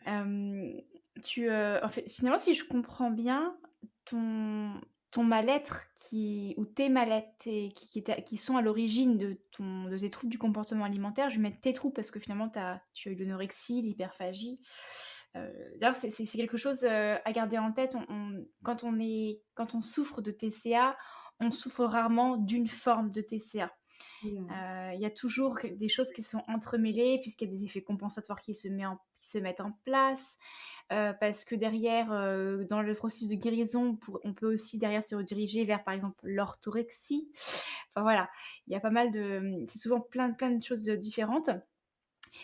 Hem, en fait, finalement, si je comprends bien, ton ton mal-être ou tes mal-être qui sont à l'origine de tes troubles du comportement alimentaire, je vais mettre tes troubles parce que finalement tu as eu l'anorexie, l'hyperphagie. D'ailleurs, c'est quelque chose, à garder en tête. Quand on souffre de TCA, on souffre rarement d'une forme de TCA. Mmh. Il y a toujours des choses qui sont entremêlées puisqu'il y a des effets compensatoires qui se mettent en place, parce que derrière, dans le processus de guérison, on peut aussi derrière se rediriger vers, par exemple, l'orthorexie. Enfin voilà, il y a pas mal c'est souvent plein de choses, différentes.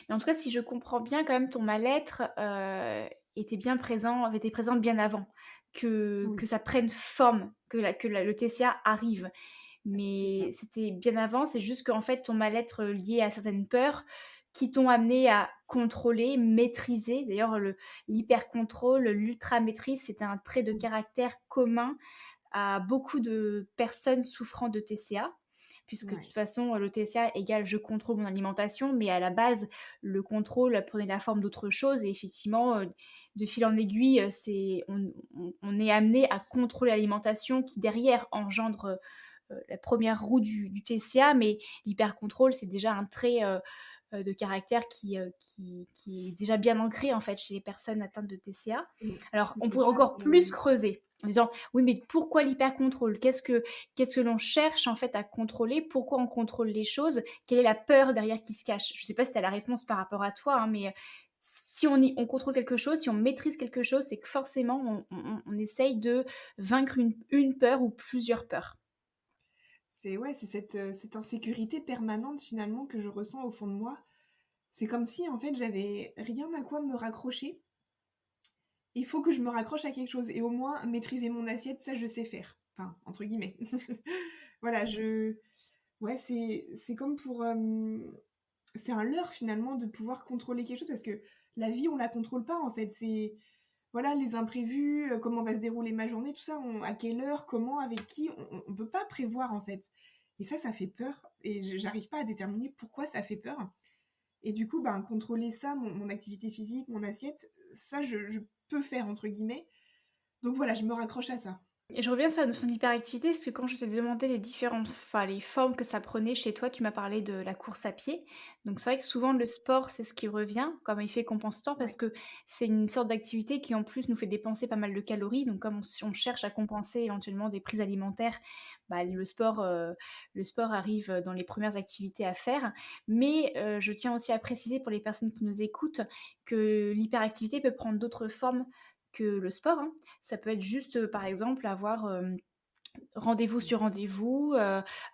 Mais en tout cas, si je comprends bien quand même, ton mal-être, avait été présent bien avant que Oui, ça prenne forme, le TCA arrive. c'est ça. Mais c'était bien avant, c'est juste qu'en fait, ton mal-être lié à certaines peurs qui t'ont amené à contrôler, maîtriser. D'ailleurs, l'hyper-contrôle, l'ultra-maîtrise, c'était un trait de Oui, caractère commun à beaucoup de personnes souffrant de TCA, puisque de ouais, toute façon, le TCA égale je contrôle mon alimentation, mais à la base, le contrôle prenait la forme d'autre chose. Et effectivement, de fil en aiguille, on est amené à contrôler l'alimentation qui derrière engendre la première roue du TCA, mais l'hypercontrôle, c'est déjà un trait de caractère qui est déjà bien ancré en fait chez les personnes atteintes de TCA. mmh. Alors, on C'est pourrait ça, encore plus creuser en disant oui, mais pourquoi l'hypercontrôle? Qu'est-ce que l'on cherche en fait à contrôler? Pourquoi on contrôle les choses? Quelle est la peur derrière qui se cache? Je ne sais pas si tu as la réponse par rapport à toi, hein, mais si on contrôle quelque chose, si on maîtrise quelque chose, c'est que forcément on essaye de vaincre une peur ou plusieurs peurs. ouais, c'est cette insécurité permanente finalement que je ressens au fond de moi. C'est comme si en fait j'avais rien à quoi me raccrocher. Il faut que je me raccroche à quelque chose, et au moins maîtriser mon assiette, ça je sais faire. Enfin, entre guillemets. Voilà, ouais, c'est comme pour, c'est un leurre finalement de pouvoir contrôler quelque chose, parce que la vie, on la contrôle pas en fait. voilà, les imprévus, comment va se dérouler ma journée, tout ça, à quelle heure, comment, avec qui, on peut pas prévoir, en fait. Et ça fait peur et j'arrive pas à déterminer pourquoi ça fait peur. Et du coup, ben, contrôler ça, mon activité physique, mon assiette, ça, je peux faire, entre guillemets. Donc voilà, je me raccroche à ça. Et je reviens sur la notion d'hyperactivité, parce que quand je t'ai demandé les différentes les formes que ça prenait chez toi, tu m'as parlé de la course à pied. Donc c'est vrai que souvent le sport, c'est ce qui revient comme effet compensateur parce Ouais, que c'est une sorte d'activité qui en plus nous fait dépenser pas mal de calories. Donc comme on cherche à compenser éventuellement des prises alimentaires, bah, le sport arrive dans les premières activités à faire. Mais je tiens aussi à préciser pour les personnes qui nous écoutent que l'hyperactivité peut prendre d'autres formes que le sport, hein. Ça peut être juste, par exemple, avoir, rendez-vous sur rendez-vous,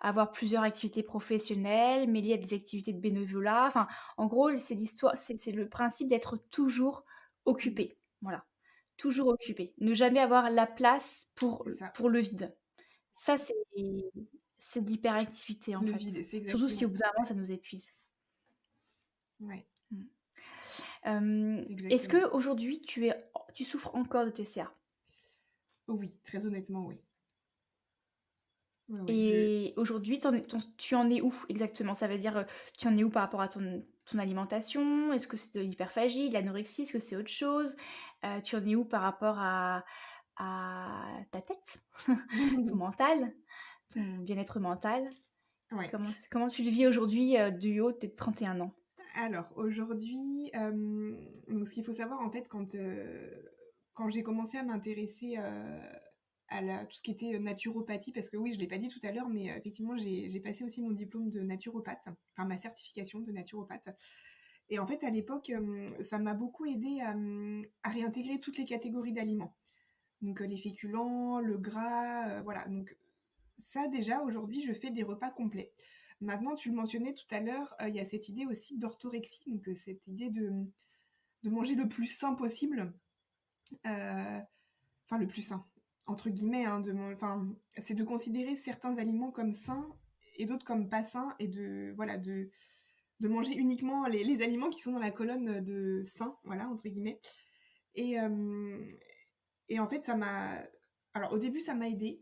avoir plusieurs activités professionnelles, mêlées à des activités de bénévolat. Enfin, en gros, c'est l'histoire c'est le principe d'être toujours mmh, occupé. Voilà, toujours occupé. Ne jamais avoir la place c'est ça. pour le vide. Ça, c'est de l'hyperactivité, en Le vide, fait. c'est Surtout si exactement au bout ça. d'un moment, ça nous épuise. Ouais, Mmh. Est-ce exactement. qu'aujourd'hui, tu souffres encore de TCA? Oui, très honnêtement, oui. Ouais, ouais, Et aujourd'hui, tu en es où exactement? Ça veut dire, tu en es où par rapport à ton alimentation? Est-ce que c'est de l'hyperphagie, de l'anorexie? Est-ce que c'est autre chose? Tu en es où par rapport à ta tête, ton mental, ton bien-être mental? ouais. Comment tu le vis aujourd'hui, du haut de tes 31 ans? Alors aujourd'hui, donc ce qu'il faut savoir en fait quand j'ai commencé à m'intéresser, à tout ce qui était, naturopathie parce que oui, je l'ai pas dit tout à l'heure, mais, effectivement j'ai passé aussi mon diplôme de naturopathe, enfin ma certification de naturopathe et en fait à l'époque, ça m'a beaucoup aidée à réintégrer toutes les catégories d'aliments. Donc, les féculents, le gras, voilà donc ça déjà aujourd'hui je fais des repas complets. Maintenant tu le mentionnais tout à l'heure, il y a cette idée aussi d'orthorexie, donc cette idée de manger le plus sain possible, enfin le plus sain, entre guillemets, hein, enfin c'est de considérer certains aliments comme sains et d'autres comme pas sains et voilà, de manger uniquement les aliments qui sont dans la colonne de sains, voilà, entre guillemets. Et, et en fait, alors au début, ça m'a aidée.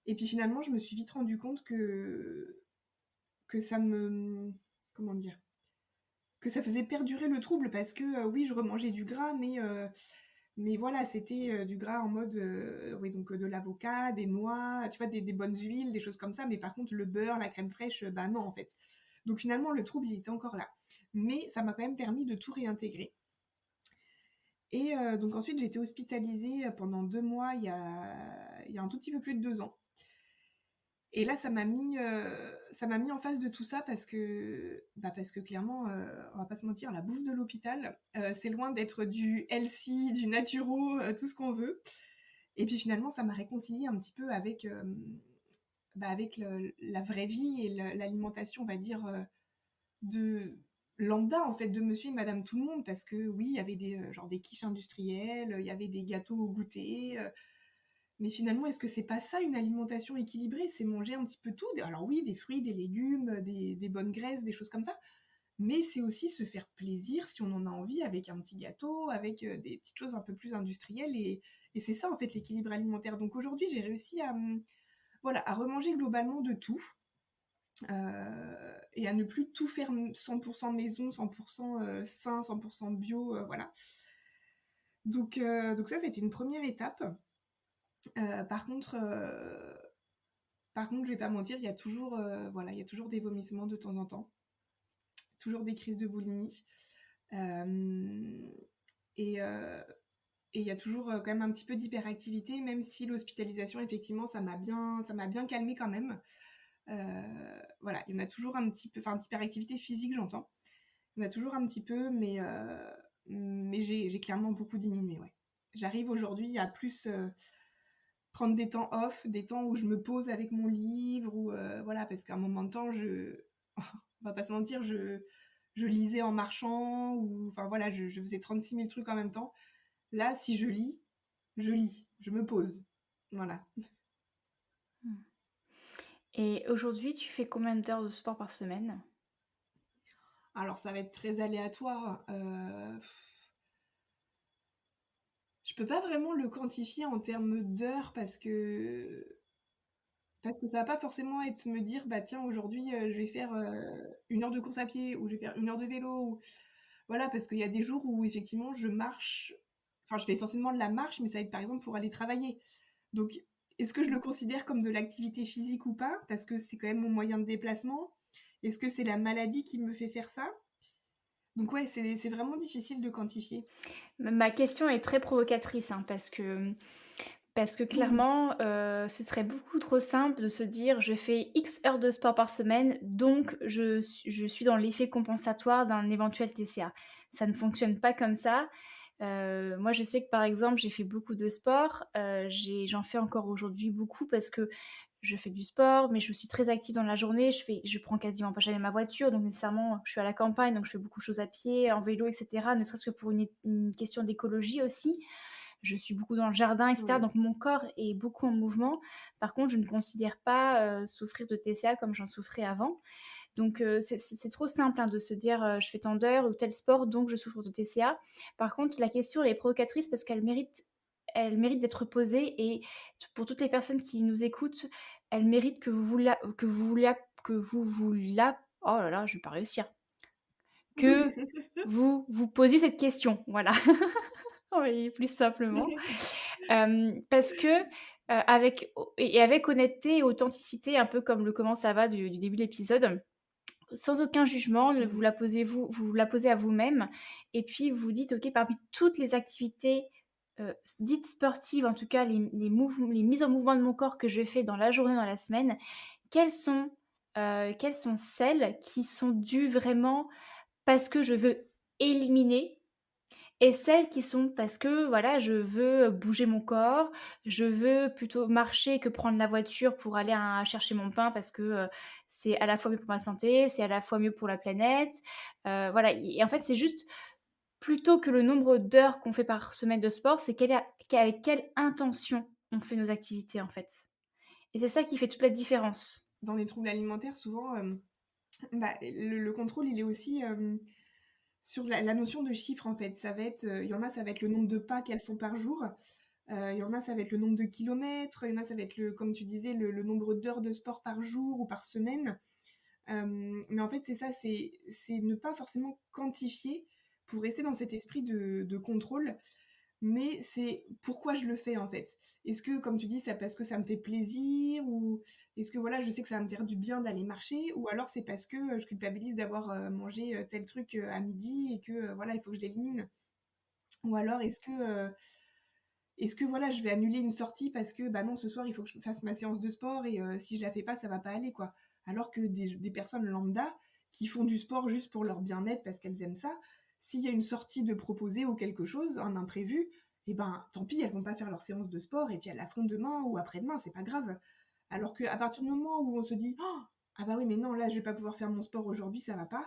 Et puis finalement, je me suis vite rendu compte que ça me. Comment dire? Que ça faisait perdurer le trouble parce que oui, je remangeais du gras, mais voilà, c'était du gras en mode. Oui, donc de l'avocat, des noix, tu vois, des bonnes huiles, des choses comme ça. Mais par contre, le beurre, la crème fraîche, bah non, en fait. Donc finalement, le trouble, il était encore là. Mais ça m'a quand même permis de tout réintégrer. Et donc ensuite, j'ai été hospitalisée pendant 2 mois, il y a un tout petit peu plus de 2 ans. Et là, ça m'a mis en face de tout ça parce que clairement, on va pas se mentir, la bouffe de l'hôpital, c'est loin d'être du healthy, du naturo, tout ce qu'on veut. Et puis finalement, ça m'a réconciliée un petit peu avec, avec la vraie vie et l'alimentation, on va dire, de lambda, en fait, de monsieur et madame tout le monde. Parce que oui, il y avait genre des quiches industrielles, il y avait des gâteaux au goûter, mais finalement, est-ce que c'est pas ça une alimentation équilibrée? C'est manger un petit peu tout. Alors oui, des fruits, des légumes, des bonnes graisses, des choses comme ça. Mais c'est aussi se faire plaisir si on en a envie avec un petit gâteau, avec des petites choses un peu plus industrielles. Et c'est ça en fait l'équilibre alimentaire. Donc aujourd'hui, j'ai réussi voilà, à remanger globalement de tout. Et à ne plus tout faire 100% maison, 100% sain, 100% bio, voilà. Donc ça, c'était une première étape. Euh, par contre, euh, Par contre, je vais pas mentir, il y a toujours, voilà, il y a toujours des vomissements de temps en temps, toujours des crises de boulimie, euh, et euh, et il y a toujours quand même un petit peu d'hyperactivité, même si l'hospitalisation, effectivement, ça m'a bien calmé quand même. Voilà, il y en a toujours un petit peu, enfin, d'hyperactivité physique, j'entends. Il y en a toujours un petit peu, mais j'ai clairement beaucoup diminué, ouais. J'arrive aujourd'hui à plus prendre des temps off, des temps où je me pose avec mon livre, ou voilà, parce qu'à un moment de temps, on va pas se mentir, je lisais en marchant, ou enfin voilà, je faisais 36 000 trucs en même temps. Là, si je lis, je me pose. Voilà. Mmh. Et aujourd'hui, tu fais combien d'heures de sport par semaine? Alors, ça va être très aléatoire. Je peux pas vraiment le quantifier en termes d'heures parce que ça va pas forcément être me dire: «Bah, tiens, aujourd'hui, je vais faire, 1 heure de course à pied ou je vais faire 1 heure de vélo» ou voilà, parce qu'il y a des jours où effectivement je marche, enfin, je fais essentiellement de la marche, mais ça va être, par exemple, pour aller travailler. Donc est-ce que je le considère comme de l'activité physique ou pas? Parce que c'est quand même mon moyen de déplacement. Est-ce que c'est la maladie qui me fait faire ça? Donc ouais, c'est vraiment difficile de quantifier. Ma question est très provocatrice, hein, parce que clairement, ce serait beaucoup trop simple de se dire: «Je fais X heures de sport par semaine, donc je suis dans l'effet compensatoire d'un éventuel TCA». Ça ne fonctionne pas comme ça. Moi, je sais que, par exemple, j'ai fait beaucoup de sport, j'en fais encore aujourd'hui beaucoup parce que je fais du sport, mais je suis aussi très active dans la journée. Je prends quasiment pas jamais ma voiture, donc nécessairement, je suis à la campagne, donc je fais beaucoup de choses à pied, en vélo et cetera, ne serait-ce que pour une question d'écologie aussi. Je suis beaucoup dans le jardin et cetera, Oui. donc mon corps est beaucoup en mouvement. Par contre, je ne considère pas, souffrir de TCA comme j'en souffrais avant. Donc c'est trop simple, hein, de se dire, «Je fais tant d'heures ou tel sport, donc je souffre de TCA». Par contre, la question, elle est provocatrice parce qu'elle mérite d'être posée et pour toutes les personnes qui nous écoutent, elle mérite que vous oh là là, je vais pas réussir. Que vous posiez cette question, voilà. On va y aller plus simplement. Parce que, avec honnêteté et authenticité, un peu comme le «Comment ça va» du début de l'épisode, sans aucun jugement, Mmh. vous la posez à vous-même et puis vous dites: «OK, parmi toutes les activités, dites sportives, en tout cas les mises en mouvement de mon corps que je fais dans la journée, dans la semaine, quelles sont, quelles sont celles qui sont dues vraiment parce que je veux éliminer et celles qui sont parce que, voilà, je veux bouger mon corps, je veux plutôt marcher que prendre la voiture pour aller chercher mon pain parce que, c'est à la fois mieux pour ma santé, c'est à la fois mieux pour la planète». Voilà et en fait, c'est juste plutôt que le nombre d'heures qu'on fait par semaine de sport, c'est avec quelle intention on fait nos activités, en fait et c'est ça qui fait toute la différence. Dans les troubles alimentaires, souvent, bah, le contrôle, il est aussi, sur la notion de chiffre, en fait. Ça va être, il y en a, ça va être le nombre de pas qu'elles font par jour. Il y en a, ça va être le nombre de kilomètres. Il y en a, ça va être comme tu disais, le nombre d'heures de sport par jour ou par semaine. Mais en fait, c'est ça, c'est ne pas forcément quantifier pour rester dans cet esprit de contrôle, mais c'est pourquoi je le fais, en fait. Est-ce que, comme tu dis, c'est parce que ça me fait plaisir ou est-ce que, voilà, je sais que ça va me faire du bien d'aller marcher ou alors c'est parce que, je culpabilise d'avoir, mangé, tel truc, à midi et que, voilà, il faut que je l'élimine? Ou alors est-ce que, voilà, je vais annuler une sortie parce que, bah, non, ce soir, il faut que je fasse ma séance de sport et si je la fais pas, ça va pas aller, quoi. Alors que des personnes lambda qui font du sport juste pour leur bien-être parce qu'elles aiment ça, s'il y a une sortie de proposer ou quelque chose, un imprévu, et ben, tant pis, elles vont pas faire leur séance de sport et puis elles la feront demain ou après-demain, c'est pas grave. Alors qu'à partir du moment où on se dit: «Oh! Ah bah oui, mais non, là, je vais pas pouvoir faire mon sport aujourd'hui, ça va pas»,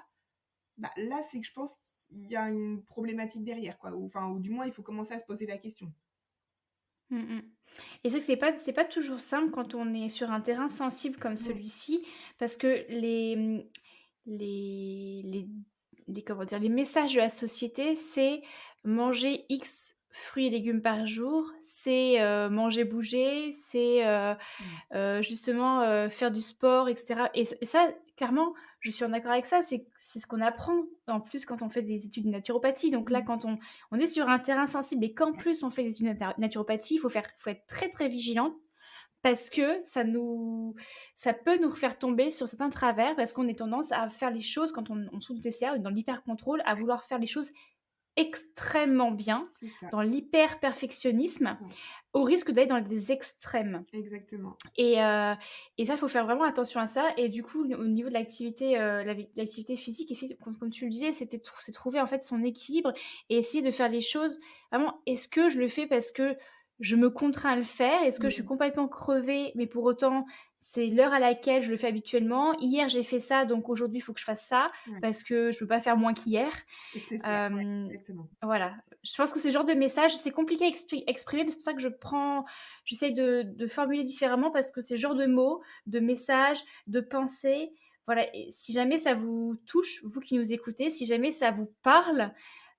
bah, là, c'est que je pense qu'il y a une problématique derrière, quoi, ou enfin, ou du moins, il faut commencer à se poser la question. Mmh mh. Et c'est pas toujours simple quand on est sur un terrain sensible comme Mmh. celui-ci, parce que les comment dire? Les messages de la société, c'est manger X fruits et légumes par jour, c'est, manger, bouger, c'est, Mmh. justement, faire du sport et cetera et ça, clairement, je suis en accord avec ça, c'est ce qu'on apprend, en plus, quand on fait des études de naturopathie. Donc là, Mmh. quand on est sur un terrain sensible et qu'en plus on fait des études de naturopathie, faut être très, très vigilant parce que ça peut nous faire tomber sur certains travers parce qu'on est tendance à faire les choses quand on souffre de TCA, dans l'hyper-contrôle, à vouloir faire les choses extrêmement bien, C'est ça. dans l'hyper-perfectionnisme, Ouais, au risque d'aller dans des extrêmes. exactement. Et ça, il faut faire vraiment attention à ça et du coup, au niveau de l'activité, l'activité physique, comme tu le disais, c'est trouver, en fait, son équilibre et essayer de faire les choses vraiment, est-ce que je le fais parce que je me contrains à le faire? Est-ce que je suis Mmh. complètement crevée, mais pour autant, c'est l'heure à laquelle je le fais habituellement? Hier, j'ai fait ça, donc aujourd'hui, il faut que je fasse ça Ouais, parce que je peux pas faire moins qu'hier. c'est ça, ouais, Hem, exactement. voilà. Je pense que c'est le genre de message, c'est compliqué à exprimer, mais c'est pour ça que j'essaye de formuler différemment parce que c'est le genre de mots, de messages, de pensées, voilà et si jamais ça vous touche, vous qui nous écoutez, si jamais ça vous parle,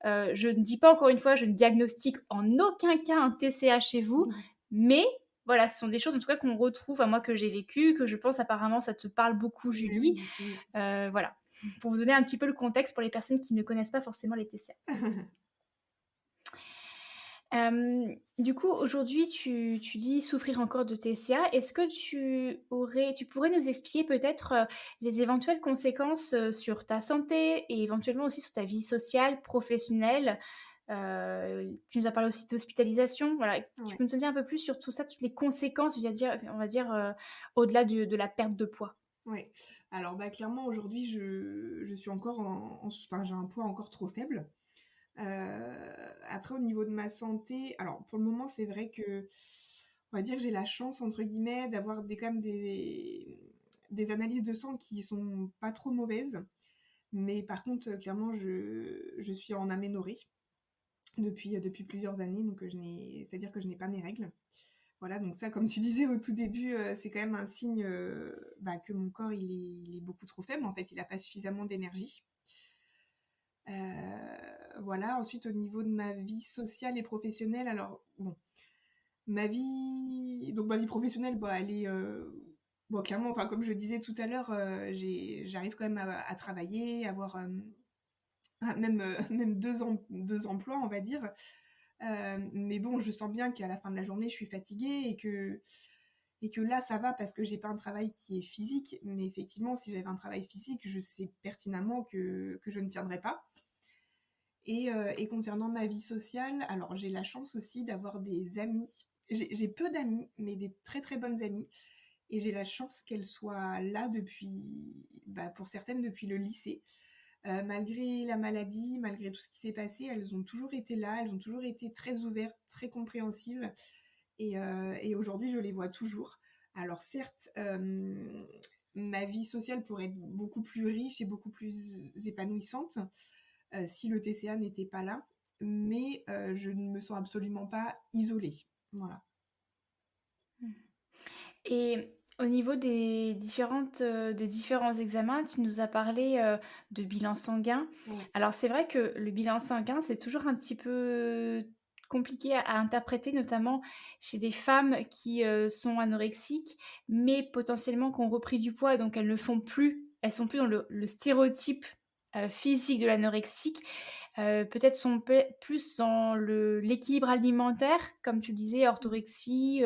Je ne dis pas, encore une fois, je ne diagnostique en aucun cas un TCA chez vous, mais voilà, ce sont des choses en tout cas qu'on retrouve, à moi, que j'ai vécues, que je pense apparemment ça te parle beaucoup, Mais Julie. oui. Voilà, pour vous donner un petit peu le contexte pour les personnes qui ne connaissent pas forcément les TCA. Du coup, aujourd'hui, tu dis souffrir encore de TCA. Est-ce que tu pourrais nous expliquer peut-être les éventuelles conséquences sur ta santé et éventuellement aussi sur ta vie sociale, professionnelle? Tu nous as parlé aussi d'hospitalisation. Voilà. Tu Ouais. peux nous en dire un peu plus sur tout ça, toutes les conséquences, on va dire au-delà de la perte de poids? Ouais. Alors, bah, clairement, aujourd'hui, je suis encore enfin, j'ai un poids encore trop faible. Après, au niveau de ma santé, alors, pour le moment, c'est vrai que, on va dire que j'ai la chance, entre guillemets, d'avoir quand même des analyses de sang qui sont pas trop mauvaises. Mais par contre, clairement, je suis en aménorrhée depuis plusieurs années, donc c'est-à-dire que je n'ai pas mes règles. Voilà, donc ça, comme tu disais au tout début, c'est quand même un signe bah, que mon corps il est beaucoup trop faible. En fait, il n'a pas suffisamment d'énergie. Voilà. Ensuite, au niveau de ma vie sociale et professionnelle, alors bon, ma vie professionnelle, bah, elle est bon, clairement, enfin comme je disais tout à l'heure, j'arrive quand même à travailler, à avoir même même deux emplois, on va dire. Mais bon, je sens bien qu'à la fin de la journée, je suis fatiguée et que là, ça va parce que j'ai pas un travail qui est physique. Mais effectivement, si j'avais un travail physique, je sais pertinemment que je ne tiendrais pas. Et concernant ma vie sociale, alors j'ai la chance aussi d'avoir des amis. J'ai peu d'amis, mais des très très bonnes amies. Et j'ai la chance qu'elles soient là bah, pour certaines, depuis le lycée. Malgré la maladie, malgré tout ce qui s'est passé, elles ont toujours été là, elles ont toujours été très ouvertes, très compréhensives. Et aujourd'hui, je les vois toujours. Alors certes, ma vie sociale pourrait être beaucoup plus riche et beaucoup plus épanouissante si le TCA n'était pas là, mais je ne me sens absolument pas isolée. Voilà. Et au niveau des différents examens, tu nous as parlé de bilan sanguin. Ouais. Alors c'est vrai que le bilan sanguin, c'est toujours un petit peu compliqué à interpréter, notamment chez des femmes qui sont anorexiques, mais potentiellement qui ont repris du poids, donc elles sont plus dans le stéréotype physique de l'anorexique. Peut-être sont plus dans l'équilibre alimentaire, comme tu disais, orthorexie.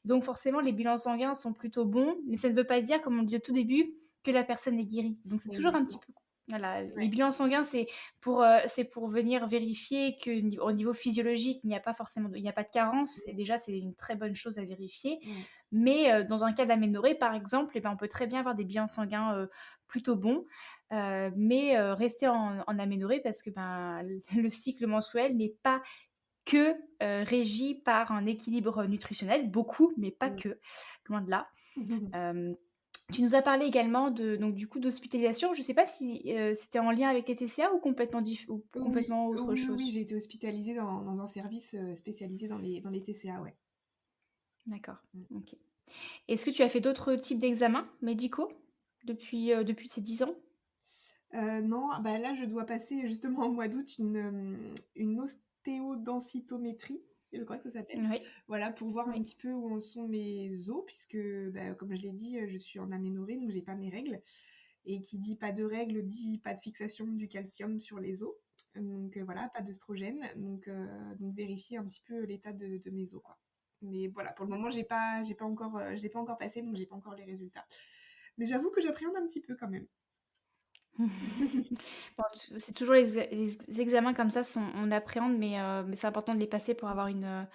Donc forcément, les bilans sanguins sont plutôt bons, mais ça ne veut pas dire, comme on le dit au tout début, que la personne est guérie. Donc c'est toujours un petit Exactement. peu... Voilà, les Ouais. bilans sanguins, c'est pour venir vérifier qu'au niveau physiologique, il n'y a pas forcément il n'y a pas de carence. Et déjà, c'est une très bonne chose à vérifier. Ouais. Mais dans un cas d'aménorrhée, par exemple, eh ben, on peut très bien avoir des bilans sanguins plutôt bons. Mais rester en aménorrhée parce que ben, le cycle menstruel n'est pas que régi par un équilibre nutritionnel, beaucoup, mais pas que, loin de là. Tu nous as parlé également donc du coup d'hospitalisation. Je ne sais pas si c'était en lien avec les TCA ou ou Oui, complètement autre oui, chose. j'ai été hospitalisée dans un service spécialisé dans les TCA, ouais. D'accord, ok. Est-ce que tu as fait d'autres types d'examens médicaux depuis ces 10 ans? Non, bah là, je dois passer justement au mois d'août une ostéodensitométrie, je crois que ça s'appelle. Oui, Voilà, pour voir un oui. petit peu où en sont mes os, puisque, bah, comme je l'ai dit, je suis en aménorrhée, donc j'ai pas mes règles. Et qui dit pas de règles, dit pas de fixation du calcium sur les os. Donc voilà, pas d'œstrogène. Donc vérifier un petit peu l'état de mes os, quoi. Mais voilà, pour le moment, j'ai pas encore, je l'ai pas encore passé, donc j'ai pas encore les résultats. Mais j'avoue que j'appréhende un petit peu quand même. Bon, c'est toujours les examens comme ça, on appréhende, mais c'est important de les passer pour avoir Mm.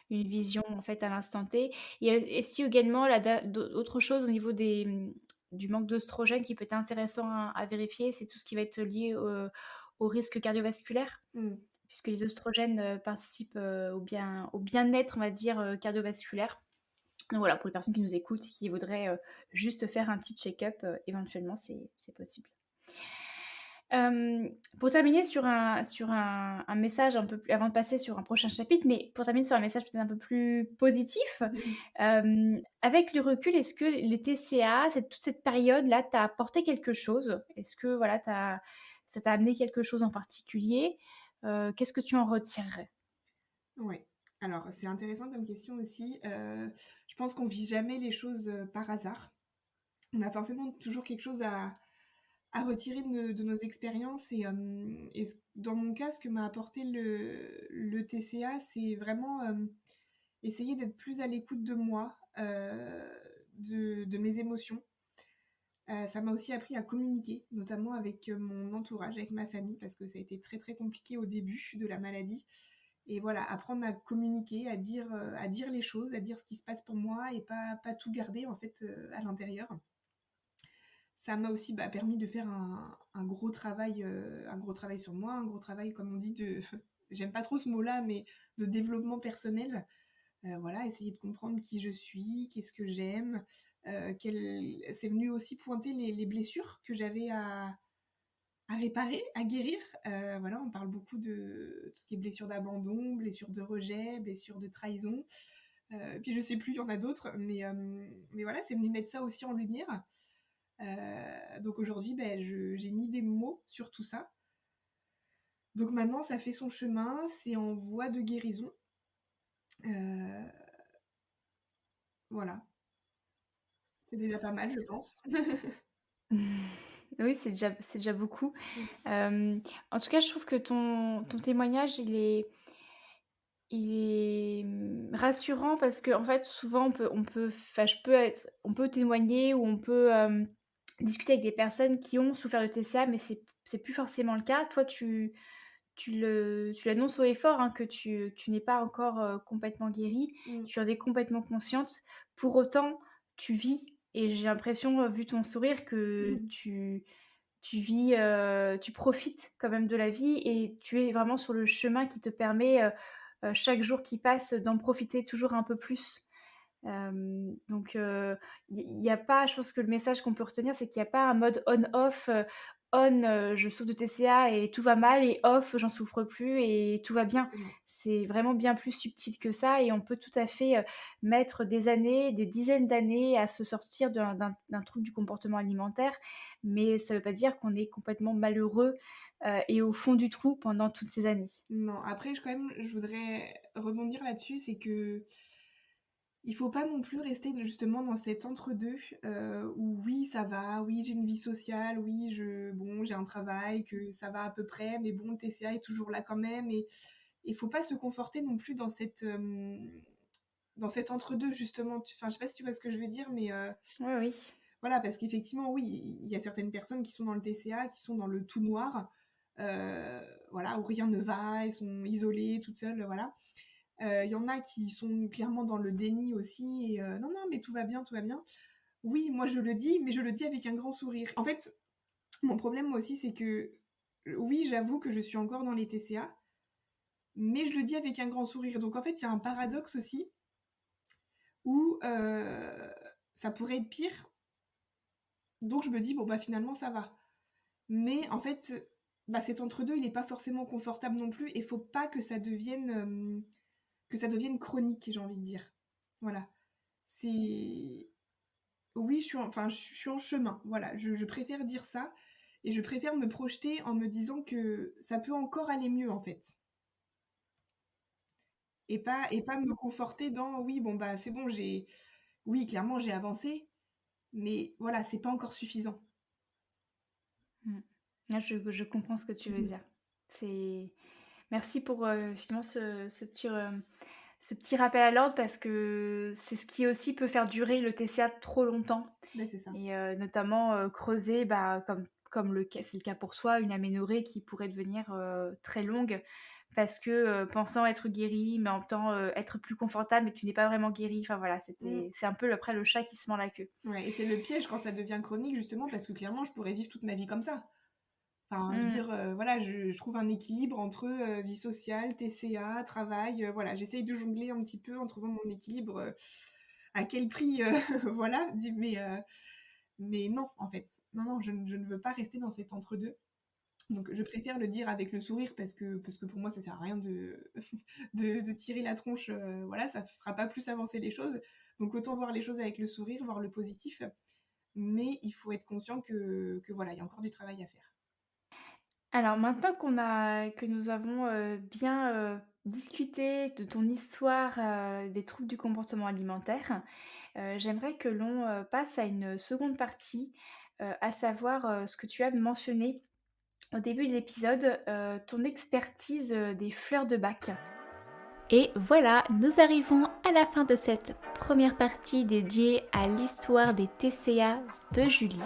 une vision en fait à l'instant T. Et si également autre chose au niveau du manque d'oestrogène qui peut être intéressant à vérifier, c'est tout ce qui va être lié au risque cardiovasculaire, Mm. puisque les oestrogènes participent au bien-être, on va dire, cardiovasculaire. Donc voilà, pour les personnes qui nous écoutent et qui voudraient juste faire un petit check-up, éventuellement, c'est possible. Pour terminer sur un message un peu plus, avant de passer sur un prochain chapitre, mais pour terminer sur un message peut-être un peu plus positif, avec le recul, est-ce que les TCA, toute cette période-là, t'a apporté quelque chose? Est-ce que voilà, ça t'a amené quelque chose en particulier? qu'est-ce que tu en retirerais? Ouais. Alors, c'est intéressant comme question aussi. Je pense qu'on vit jamais les choses, par hasard. On a forcément toujours quelque chose à retirer de nos expériences et dans mon cas, ce que m'a apporté le TCA, c'est vraiment, essayer d'être plus à l'écoute de moi, de mes émotions. Ça m'a aussi appris à communiquer, notamment avec, mon entourage, avec ma famille, parce que ça a été très, très compliqué au début de la maladie et voilà, apprendre à communiquer, à dire les choses, à dire ce qui se passe pour moi et pas tout garder en fait, à l'intérieur. Ça m'a aussi, bah, permis de faire un gros travail sur moi, un gros travail, comme on dit, de j'aime pas trop ce mot-là, mais de développement personnel. Voilà, essayer de comprendre qui je suis, qu'est-ce que j'aime, c'est venu aussi pointer les blessures que j'avais à réparer, à guérir. Voilà, on parle beaucoup de tout ce qui est blessures d'abandon, blessures de rejet, blessures de trahison. Puis je sais plus, il y en a d'autres, mais voilà, c'est venu mettre ça aussi en lumière. Donc aujourd'hui, ben, j'ai mis des mots sur tout ça. Donc maintenant, ça fait son chemin, c'est en voie de guérison. Euh, voilà, c'est déjà pas mal, je pense. Oui, c'est déjà beaucoup. Mm. En tout cas, je trouve que ton témoignage, il est rassurant parce qu'en fait, souvent, on peut témoigner ou on peut, discuter avec des personnes qui ont souffert de TCA, mais c'est plus forcément le cas. Toi, tu l'annonces haut et fort, hein, que tu n'es pas encore, complètement guérie. Mm. Tu en es complètement consciente. Pour autant, tu vis et j'ai l'impression, vu ton sourire, que tu vis, tu profites quand même de la vie et tu es vraiment sur le chemin qui te permet, chaque jour qui passe, d'en profiter toujours un peu plus. Donc il y a pas je pense que le message qu'on peut retenir, c'est qu'il y a pas un mode on-off, on, je souffre de TCA et tout va mal et off, j'en souffre plus et tout va bien. Exactement. C'est vraiment bien plus subtil que ça et on peut tout à fait, mettre des années, des dizaines d'années à se sortir d'un trouble du comportement alimentaire, mais ça veut pas dire qu'on est complètement malheureux, et au fond du trou pendant toutes ces années. Non, après, je voudrais rebondir là-dessus, c'est que il faut pas non plus rester justement dans cet entre-deux où oui, ça va, oui, j'ai une vie sociale, oui, bon, j'ai un travail, que ça va à peu près, mais bon, le TCA est toujours là quand même. Et il faut pas se conforter non plus dans cet entre-deux, justement. Enfin, je sais pas si tu vois ce que je veux dire, mais Oui, oui. voilà, parce qu'effectivement, oui, il y a certaines personnes qui sont dans le TCA, qui sont dans le tout noir, euh, voilà, où rien ne va, elles sont isolées, toutes seules, voilà. Il y en a qui sont clairement dans le déni aussi, et non, non, mais tout va bien, tout va bien. Oui, moi je le dis, mais je le dis avec un grand sourire. En fait, mon problème moi aussi, c'est que oui, j'avoue que je suis encore dans les TCA, mais je le dis avec un grand sourire. Donc en fait, il y a un paradoxe aussi où ça pourrait être pire, donc je me dis, bon, bah finalement, ça va. Mais en fait, bah, cet entre-deux, il n'est pas forcément confortable non plus, et faut pas que ça devienne chronique, j'ai envie de dire. Voilà. C'est oui, je suis en chemin. Voilà, je préfère dire ça et je préfère me projeter en me disant que ça peut encore aller mieux en fait. Et pas me conforter dans oui, bon bah c'est bon, oui, clairement j'ai avancé, mais voilà, c'est pas encore suffisant. Mmh. Ah, je comprends ce que tu veux dire. C'est Merci pour, finalement ce petit rappel à l'ordre parce que c'est ce qui aussi peut faire durer le TCA trop longtemps Mais c'est ça. et notamment, creuser, bah, c'est le cas pour soi, une aménorrhée qui pourrait devenir, très longue parce que, pensant être guérie, mais en même temps, être plus confortable, mais tu n'es pas vraiment guérie. Enfin voilà, Mm. c'est un peu après le chat qui se mord la queue. Ouais, et c'est le piège quand ça devient chronique justement parce que clairement je pourrais vivre toute ma vie comme ça. Enfin, je veux Mmh. dire, voilà, je trouve un équilibre entre vie sociale, TCA, travail. Voilà, j'essaye de jongler un petit peu en trouvant mon équilibre. À quel prix, voilà. Mais non, en fait. Non, non, je ne veux pas rester dans cet entre-deux. Donc, je préfère le dire avec le sourire parce que pour moi, ça sert à rien de tirer la tronche. Voilà, ça fera pas plus avancer les choses. Donc, autant voir les choses avec le sourire, voir le positif. Mais il faut être conscient que voilà, il y a encore du travail à faire. Alors maintenant que nous avons, bien, discuté de ton histoire, des troubles du comportement alimentaire, j'aimerais que l'on, passe à une seconde partie, à savoir, ce que tu as mentionné au début de l'épisode, ton expertise, des fleurs de bac. Et voilà, nous arrivons à la fin de cette première partie dédiée à l'histoire des TCA de Julie.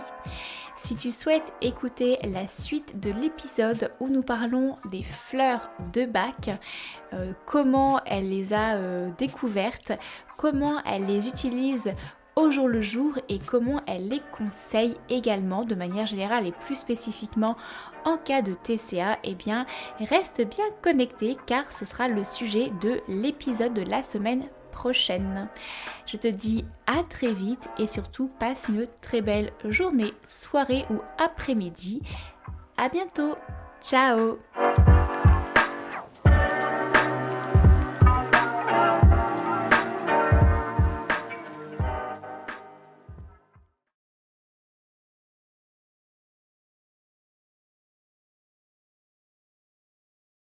Si tu souhaites écouter la suite de l'épisode où nous parlons des fleurs de bac, comment elle les a découvertes, comment elle les utilise au jour le jour et comment elle les conseille également de manière générale et plus spécifiquement en cas de TCA, eh bien reste bien connecté car ce sera le sujet de l'épisode de la semaine prochaine. Je te dis à très vite et surtout passe une très belle journée, soirée ou après-midi. À bientôt. Ciao.